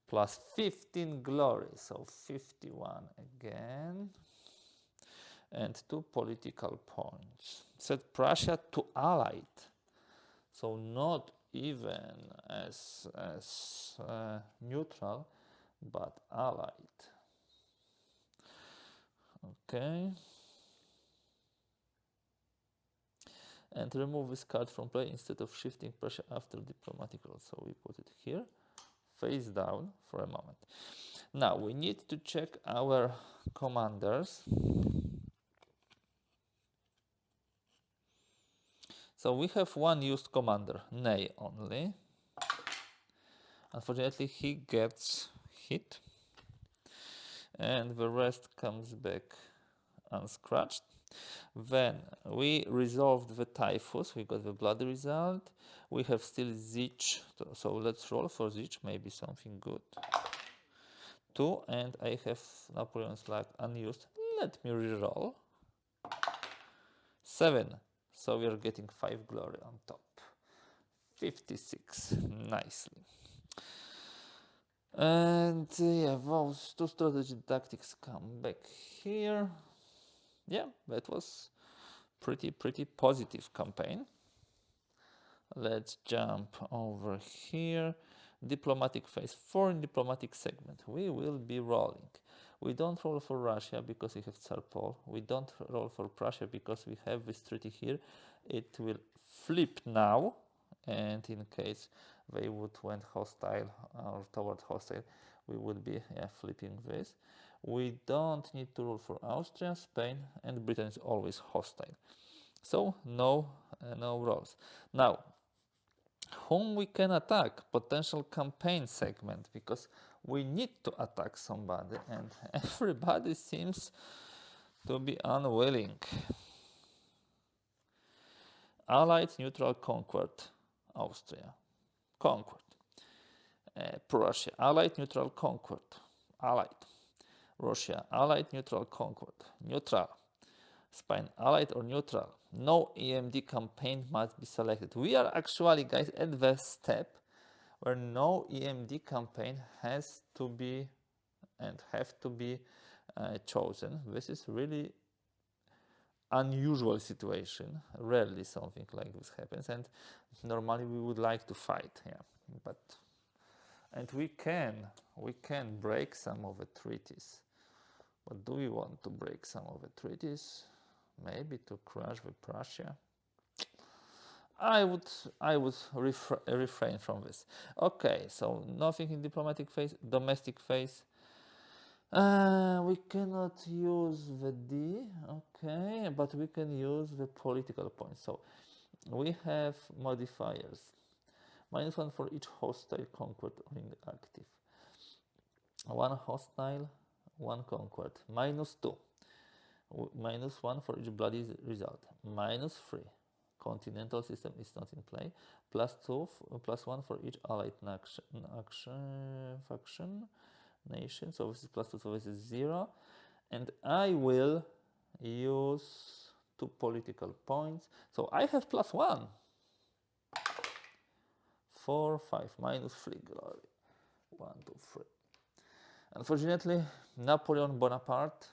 Speaker 1: +15 glory, so 51 again, and 2 political points. Set Prussia to allied, so not even as neutral, but allied. Okay. And remove this card from play instead of shifting Prussia after diplomatic role. So we put it here, face down for a moment. Now we need to check our commanders. So we have one used commander, Nay only. Unfortunately, he gets hit, and the rest comes back unscratched. Then we resolved the typhus, we got the bloody result. We have still Zich, so let's roll for Zich, maybe something good. 2, and I have Napoleon's luck unused. Let me reroll. 7, so we are getting 5 glory on top. 56, nicely. And yeah, those 2 strategy tactics come back here. Yeah, that was pretty positive campaign. Let's jump over here. Diplomatic phase, foreign diplomatic segment. We will be rolling. We don't roll for Russia because we have Tsar Paul. We don't roll for Prussia because we have this treaty here. It will flip now, and in case they would went hostile or toward hostile, we would be flipping this. We don't need to roll for Austria, Spain, and Britain is always hostile. So no rolls. Now, whom we can attack, potential campaign segment, because we need to attack somebody and everybody seems to be unwilling. Allied, neutral, conquered, Austria, conquered. Prussia, allied, neutral, conquered, allied. Russia, allied, neutral, conquered, neutral. Spain, allied or neutral. No EMD campaign must be selected. We are actually, guys, at the step where no EMD campaign has to be chosen. This is really unusual situation. Rarely something like this happens, and normally we would like to fight, yeah. But and we can break some of the treaties. But do we want to break some of the treaties? Maybe to crush with Prussia. I would refrain from this. Okay, so nothing in diplomatic phase, domestic phase. We cannot use the D, okay, but we can use the political points. So we have modifiers. -1 for each hostile, conquered, or inactive. 1 hostile, 1 conquered. -2. -1 for each bloody result. -3. Continental system is not in play. +2, +1 for each allied faction, nation. So this is +2, so this is 0. And I will use 2 political points. So I have +1. 4, 5, -3 glory. 1, 2, 3. Unfortunately, Napoleon Bonaparte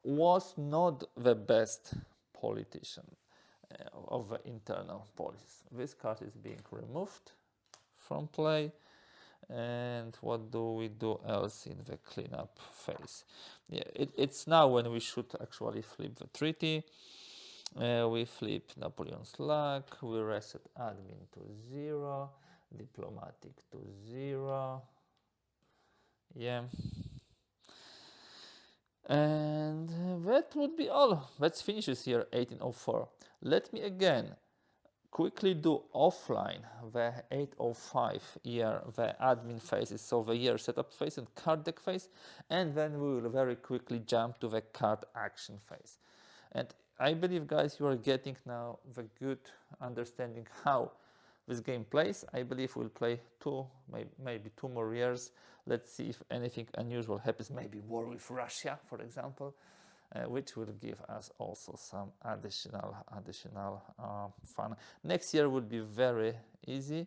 Speaker 1: was not the best politician of the internal policies. This card is being removed from play. And what do we do else in the cleanup phase? Yeah, it's now when we should actually flip the treaty. We flip Napoleon's luck, we reset admin to 0, diplomatic to 0. Yeah. And that would be all. Let's finish this year 1804. Let me again quickly do offline the 805 year, the admin phases, so the year setup phase and card deck phase, and then we will very quickly jump to the card action phase. And I believe, guys, you are getting now the good understanding how this game plays. I believe we'll play maybe 2 more years. Let's see if anything unusual happens, maybe war with Russia, for example. Which will give us also some additional fun. Next year will be very easy.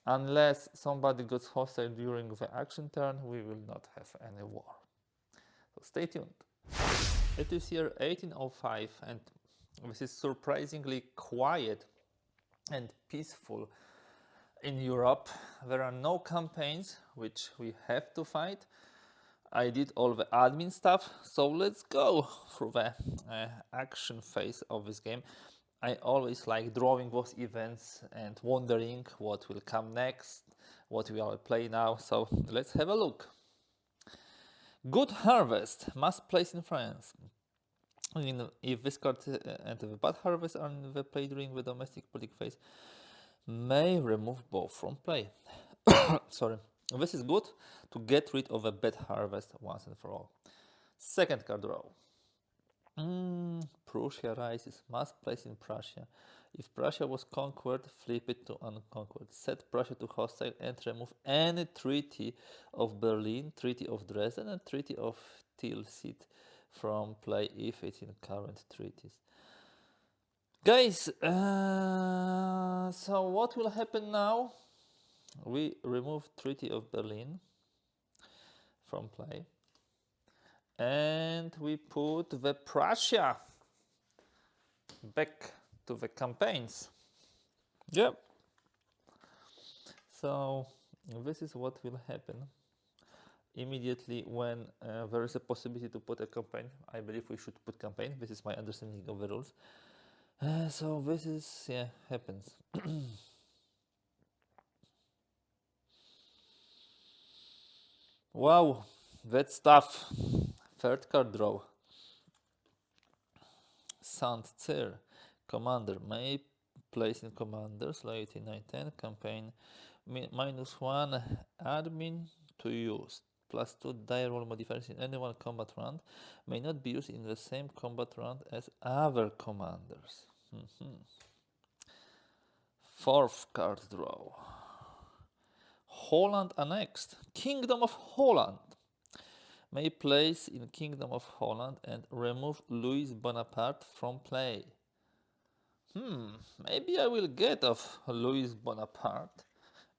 Speaker 1: Unless somebody gets hostile during the action turn, we will not have any war. So stay tuned. It is year 1805 and this is surprisingly quiet and peaceful in Europe. There are no campaigns which we have to fight. I did all the admin stuff, so let's go through the action phase of this game. I always like drawing those events and wondering what will come next, what we will play now, so let's have a look. Good Harvest, must place in France. If this card and the Bad Harvest are in the play during the domestic politic phase, may remove both from play. Sorry. This is good to get rid of a bad harvest once and for all. Second card draw. Prussia rises. Must place in Prussia. If Prussia was conquered, flip it to unconquered. Set Prussia to hostile and remove any Treaty of Berlin, Treaty of Dresden, and Treaty of Tilsit from play if it's in current treaties. Guys, so what will happen now? We remove Treaty of Berlin from play and we put the Prussia back to the campaigns. Yep. So this is what will happen immediately when there is a possibility to put a campaign. I believe we should put campaign. This is my understanding of the rules. So this is, yeah, happens. Wow, that's tough. Third card draw. Saint Cyr, commander, may placing commanders, loyalty 910, campaign -1 admin to use, +2 die roll modifiers in any one combat round, may not be used in the same combat round as other commanders. Fourth card draw. Holland annexed. Kingdom of Holland. May place in Kingdom of Holland and remove Louis Bonaparte from play. Maybe I will get off Louis Bonaparte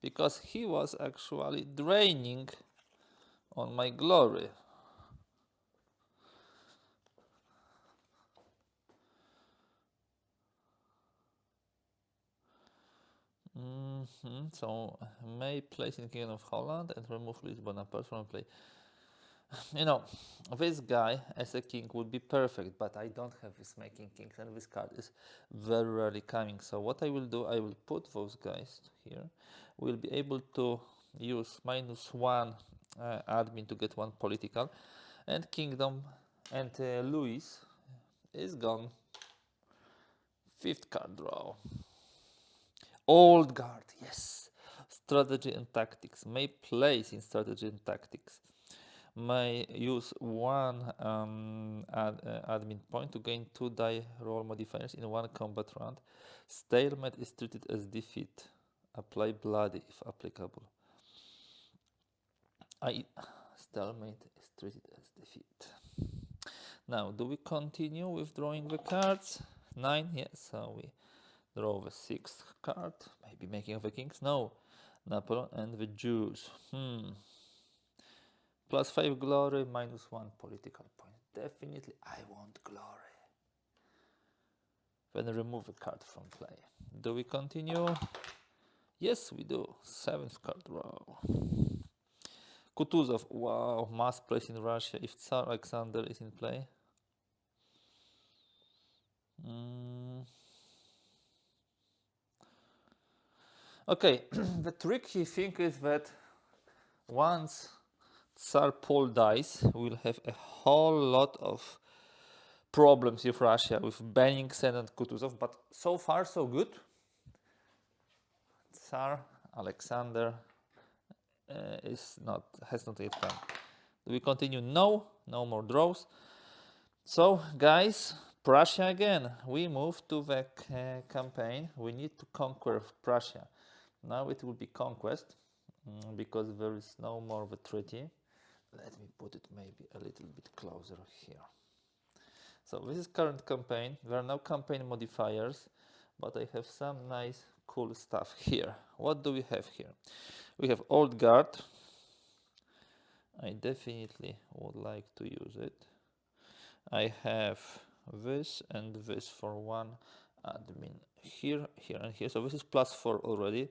Speaker 1: because he was actually draining on my glory. So may place in Kingdom of Holland and remove Louis Bonaparte from play. You know, this guy as a king would be perfect, but I don't have this making kings, and this card is very rarely coming. So what I will do, I will put those guys here. We'll be able to use -1 admin to get 1 political, and kingdom, and Louis is gone. Fifth card draw. Old guard, yes. Strategy and tactics. May place in strategy and tactics. May use 1 admin point to gain 2 die roll modifiers in 1 combat round. Stalemate is treated as defeat. Apply bloody if applicable. Stalemate is treated as defeat. Now, do we continue with drawing the cards? 9, yes, so we draw the 6th card. Maybe making of the kings? No. Napoleon and the Jews. +5 glory, -1 political point. Definitely I want glory. Then remove a card from play. Do we continue? Yes, we do. 7th card draw. Kutuzov. Wow, mass place in Russia if Tsar Alexander is in play. Okay, the tricky thing is that once Tsar Paul dies, we'll have a whole lot of problems with Russia, with Bennigsen and Kutuzov, but so far so good. Tsar Alexander has not yet come. Do we continue? No more draws. So guys, Prussia again. We move to the campaign. We need to conquer Prussia. Now it will be conquest because there is no more of a treaty. Let me put it maybe a little bit closer here. So this is current campaign. There are no campaign modifiers, but I have some nice cool stuff here. What do we have here? We have Old Guard. I definitely would like to use it. I have this and this for 1 admin here, here and here. So this is +4 already.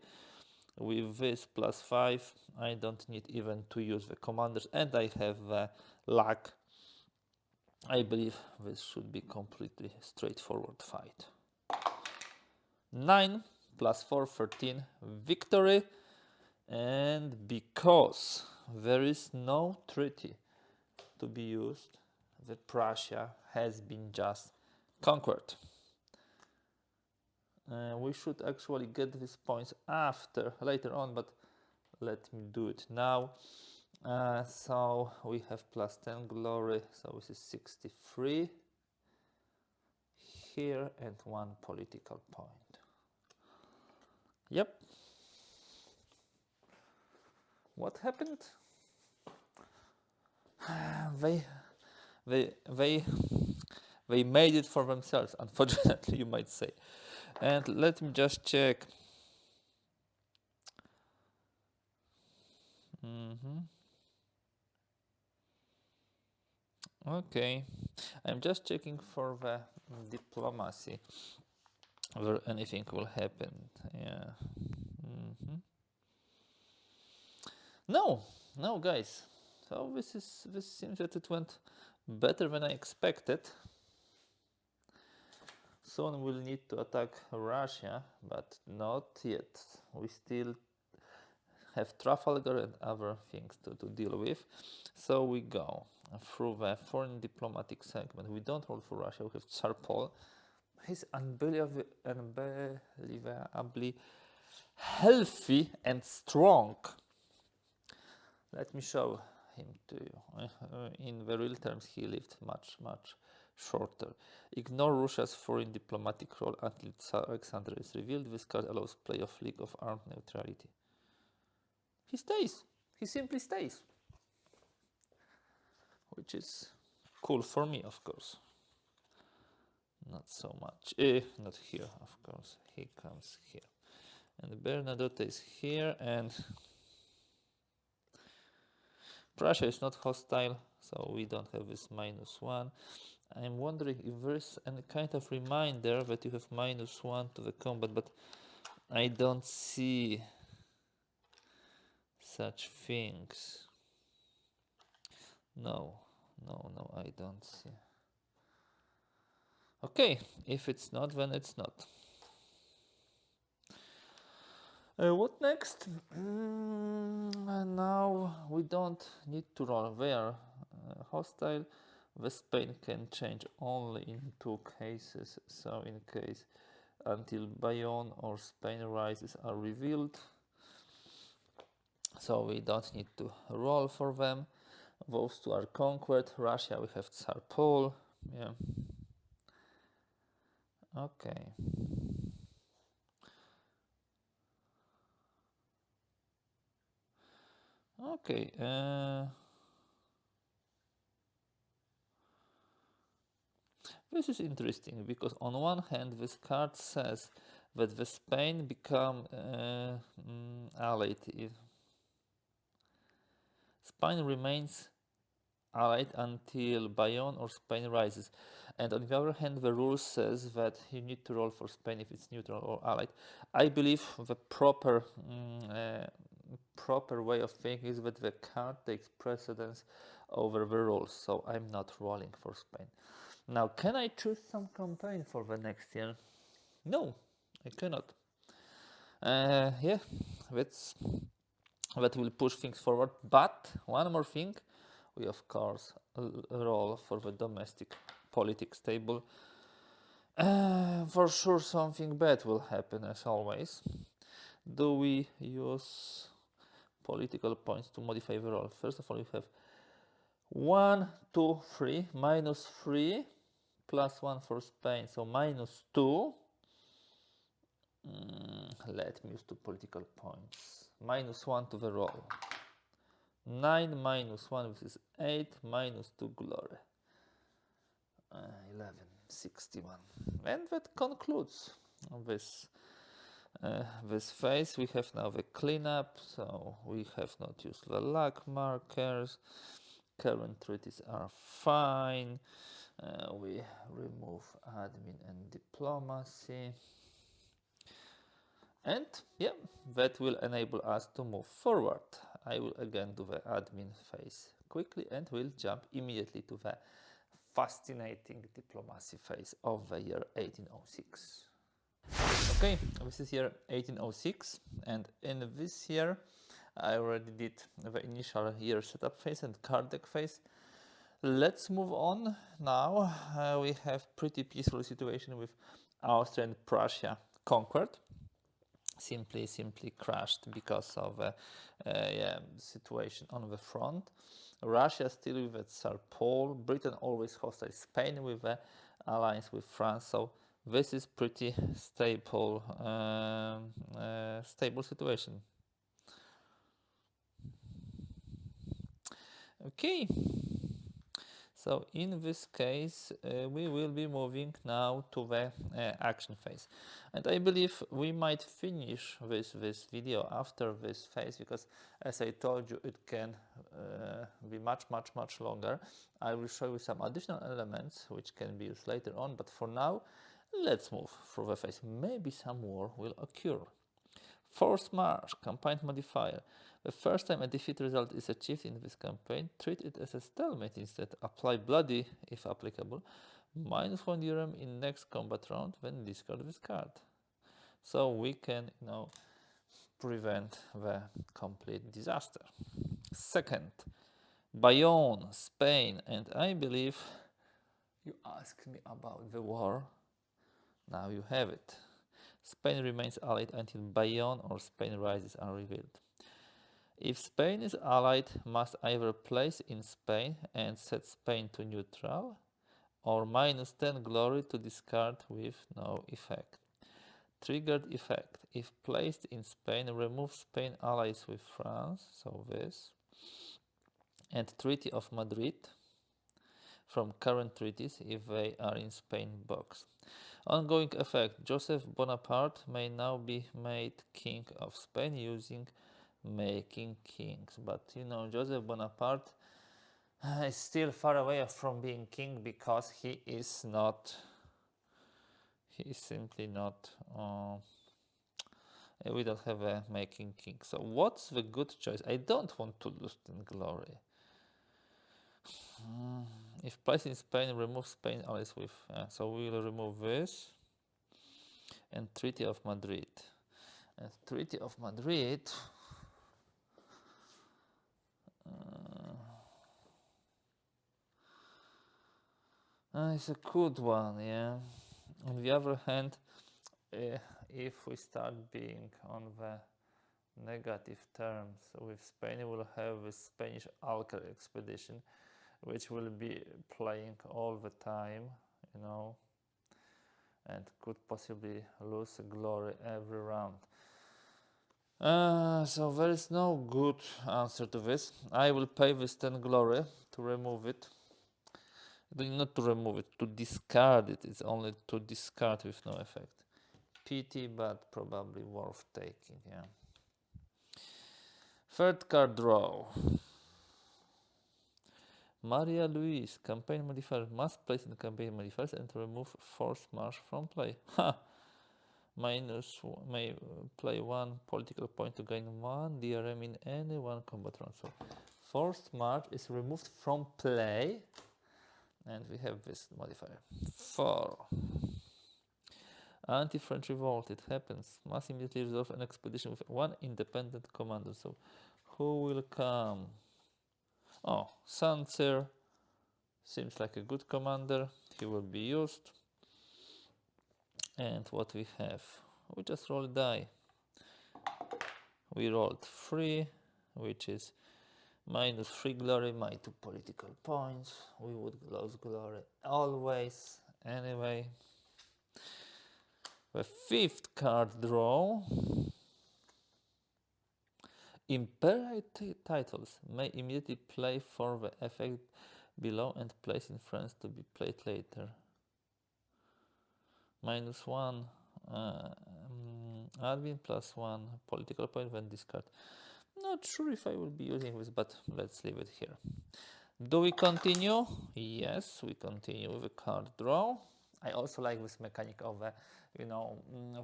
Speaker 1: With this +5, I don't need even to use the commanders, and I have the luck. I believe this should be completely straightforward fight. 9 +4, 13, victory. And because there is no treaty to be used, the Prussia has been just conquered. We should actually get these points later on, but let me do it now. So we have +10 glory, so this is 63 here and 1 political point. Yep. What happened? They made it for themselves, unfortunately, you might say. And let me just check. Okay, I'm just checking for the diplomacy, whether anything will happen. Yeah. No, guys. So this seems that it went better than I expected. Soon we'll need to attack Russia, but not yet. We still have Trafalgar and other things to deal with. So we go through the foreign diplomatic segment. We don't roll for Russia, we have Tsar Paul. He's unbelievably healthy and strong. Let me show him to you. In the real terms, he lived much, much shorter. Ignore Russia's foreign diplomatic role until Tsar Alexander is revealed. This card allows play of League of Armed Neutrality. He stays. He simply stays. Which is cool for me, of course. Not so much. Not here, of course. He comes here. And Bernadotte is here, and Prussia is not hostile, so we don't have this -1. I'm wondering if there is any kind of reminder that you have -1 to the combat, but I don't see such things. No, I don't see. Okay, if it's not, then it's not. What next? Now we don't need to roll. They are hostile. The Spain can change only in 2 cases. So in case until Bayonne or Spain rises are revealed. So we don't need to roll for them. Those 2 are conquered. Russia, we have Tsar Paul. Yeah. Okay. Okay. This is interesting because on one hand this card says that the Spain become allied. Spain remains allied until Bayonne or Spain rises, and on the other hand the rule says that you need to roll for Spain if it's neutral or allied. I believe the proper way of thinking is that the card takes precedence over the rules, so I'm not rolling for Spain. Now, can I choose some campaign for the next year? No, I cannot. Yeah, that will push things forward. But one more thing, we of course roll for the domestic politics table. For sure, something bad will happen as always. Do we use political points to modify the roll? First of all, we have 1, 2, 3, -3. +1 for Spain, so -2. Let me use 2 political points. -1 to the roll. 9 -1, which is 8, -2 glory. 11, 61. And that concludes this phase. We have now the cleanup, so we have not used the luck markers. Current treaties are fine. We remove admin and diplomacy. And yeah, that will enable us to move forward. I will again do the admin phase quickly and will jump immediately to the fascinating diplomacy phase of the year 1806. Okay, this is year 1806, and in this year I already did the initial year setup phase and card deck phase. Let's move on now. We have pretty peaceful situation with Austria and Prussia conquered. Simply crashed because of situation on the front. Russia still with the Tsar Paul. Britain always hostile. Spain with the alliance with France. So this is pretty stable situation. Okay. So in this case, we will be moving now to the action phase. And I believe we might finish this video after this phase, because as I told you, it can be much longer. I will show you some additional elements which can be used later on, but for now, let's move through the phase. Maybe some war will occur. Forced march, campaign modifier. The first time a defeat result is achieved in this campaign, treat it as a stalemate instead. Apply bloody if applicable. -1 dirham in next combat round, then discard this card. So we can, prevent the complete disaster. Second, Bayonne, Spain, and I believe you asked me about the war. Now you have it. Spain remains allied until Bayonne or Spain rises are revealed. If Spain is allied, must either place in Spain and set Spain to neutral, or -10 glory to discard with no effect. Triggered effect. If placed in Spain, remove Spain allies with France, so this, and Treaty of Madrid from current treaties if they are in Spain box. Ongoing effect. Joseph Bonaparte may now be made king of Spain using making kings. But you know, Joseph Bonaparte is still far away from being king because he is simply not, we don't have a making king. So what's the good choice? I don't want to lose in glory. If placed in Spain, remove Spain allies with, so we will remove this and Treaty of Madrid. And Treaty of Madrid, it's a good one, yeah. On the other hand, if we start being on the negative terms with Spain, we'll have the Spanish Alcar expedition, which will be playing all the time, you know, and could possibly lose glory every round. So there is no good answer to this. I will pay this 10 glory to remove it. Not to remove it, to discard it. It's only to discard with no effect. Pity, but probably worth taking, yeah. Third card draw. Maria Louise, campaign modifier, must place in campaign modifiers and remove forced march from play. Ha! May play one political point to gain one DRM in any one combat round. So forced march is removed from play, and we have this modifier. 4. Anti-French revolt, it happens. Must immediately resolve an expedition with one independent commander. So who will come? Oh, Sancerre seems like a good commander. He will be used. And what we have? We just roll a die. We rolled 3, which is -3 glory, my 2 political points. We would lose glory always. Anyway, the 5th card draw. Imperial titles may immediately play for the effect below and place in France to be played later. -1 admin, +1 political point when discard. Not sure if I will be using this, but let's leave it here. Do we continue? Yes, we continue with the card draw. I also like this mechanic of a,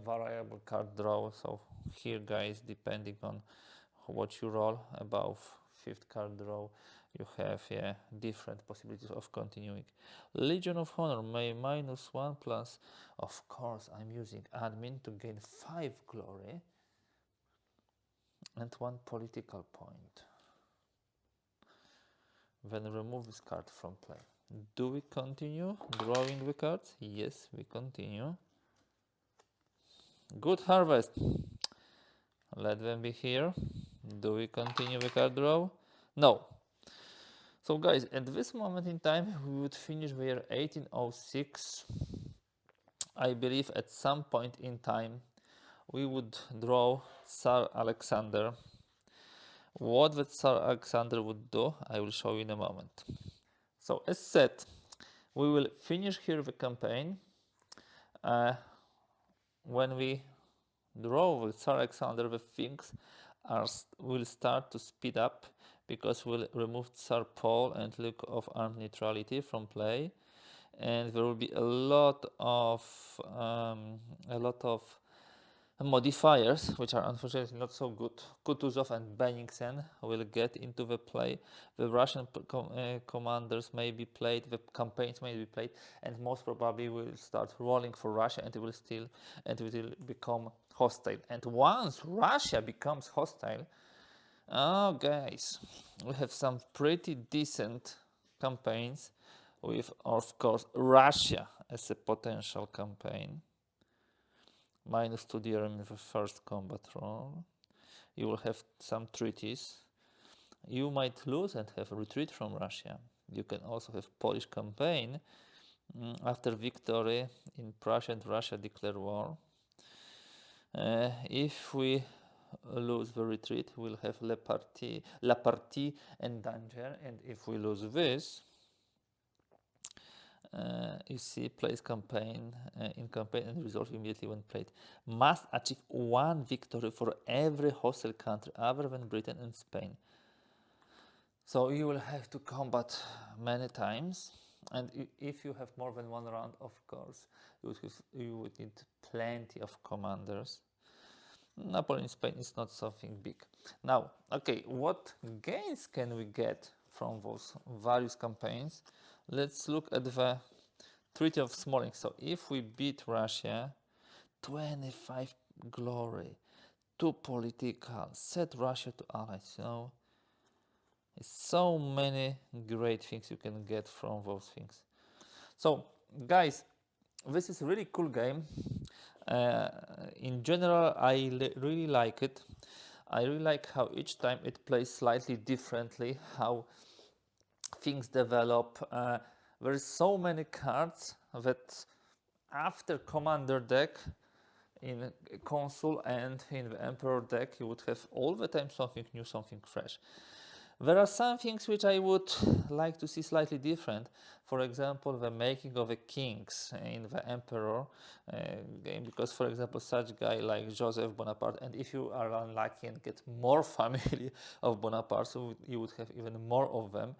Speaker 1: variable card draw. So here, guys, depending on what you roll above 5th card draw, you have different possibilities of continuing. Legion of Honor may -1 plus, of course, I'm using admin to gain 5 glory and 1 political point. Then remove this card from play. Do we continue drawing the cards? Yes, we continue. Good harvest. Let them be here. Do we continue the card draw? No. So guys, at this moment in time, we would finish the year 1806. I believe at some point in time, we would draw Tsar Alexander. What the Tsar Alexander would do, I will show you in a moment. So as said, we will finish here the campaign. When we draw the Tsar Alexander, the things will start to speed up because we'll remove Tsar Paul and Luke of Armed Neutrality from play, and there will be a lot of modifiers which are unfortunately not so good. Kutuzov and Bennigsen will get into the play. The Russian commanders may be played, the campaigns may be played, and most probably will start rolling for Russia, and it will become hostile. And once Russia becomes hostile, oh guys, we have some pretty decent campaigns with, of course, Russia as a potential campaign. -2 during the first combat roll. You will have some treaties. You might lose and have a retreat from Russia. You can also have Polish campaign. After victory in Prussia and Russia declare war. If we lose the retreat, we'll have la partie and danger. And if we lose this, you see, plays campaign in campaign and resolve immediately when played. Must achieve 1 victory for every hostile country other than Britain and Spain. So you will have to combat many times, and if you have more than 1 round, of course, you would need plenty of commanders. Napoleon in Spain is not something big. Now, okay, what gains can we get from those various campaigns? Let's look at the Treaty of Smolensk. So if we beat Russia, 25 glory, 2 political, set Russia to allies, you know. So many great things you can get from those things. So guys, this is a really cool game. In general, I really like it. I really like how each time it plays slightly differently, how things develop. There's so many cards that after Commander deck, in Consul and in the Emperor deck, you would have all the time something new, something fresh. There are some things which I would like to see slightly different. For example, the making of the kings in the Emperor game, because for example, such guy like Joseph Bonaparte, and if you are unlucky and get more family of Bonaparte, so you would have even more of them.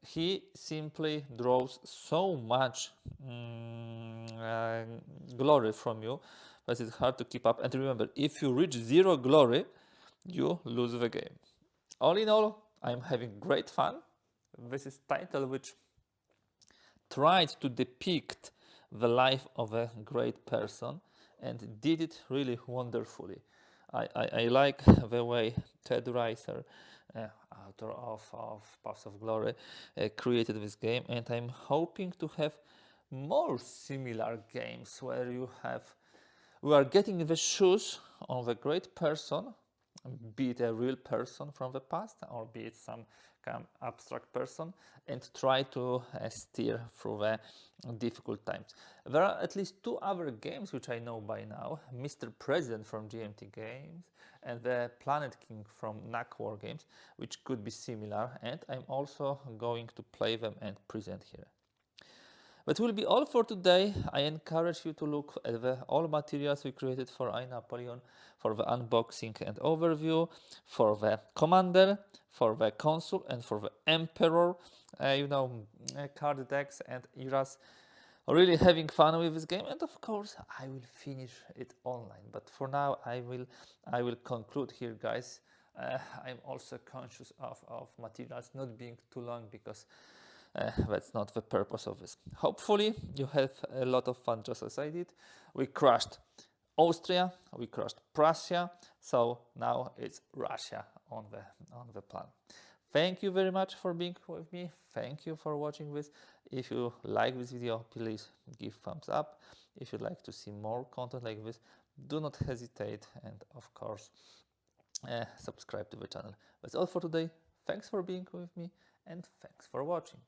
Speaker 1: He simply draws so much glory from you that it's hard to keep up. And remember, if you reach 0 glory, you lose the game. All in all, I'm having great fun. This is title which tried to depict the life of a great person and did it really wonderfully. I like the way Ted Reiser, author of Paths of Glory, created this game, and I'm hoping to have more similar games where we are getting the shoes of a great person, be it a real person from the past or be it some kind of abstract person, and try to steer through the difficult times. There are at least 2 other games which I know by now, Mr. President from GMT Games and the Planet King from NAC War Games, which could be similar, and I'm also going to play them and present here. That will be all for today. I encourage you to look at all materials we created for I, Napoleon, for the unboxing and overview, for the commander, for the consul, and for the emperor, card decks and eras. Really having fun with this game, and of course I will finish it online. But for now, I will conclude here, guys. I'm also conscious of materials not being too long, because that's not the purpose of this. Hopefully you have a lot of fun just as I did. We crushed Austria, we crushed Prussia, so now it's Russia on the plan. Thank you very much for being with me. Thank you for watching this. If you like this video, please give thumbs up. If you'd like to see more content like this, do not hesitate, and of course subscribe to the channel. That's all for today. Thanks for being with me, and thanks for watching.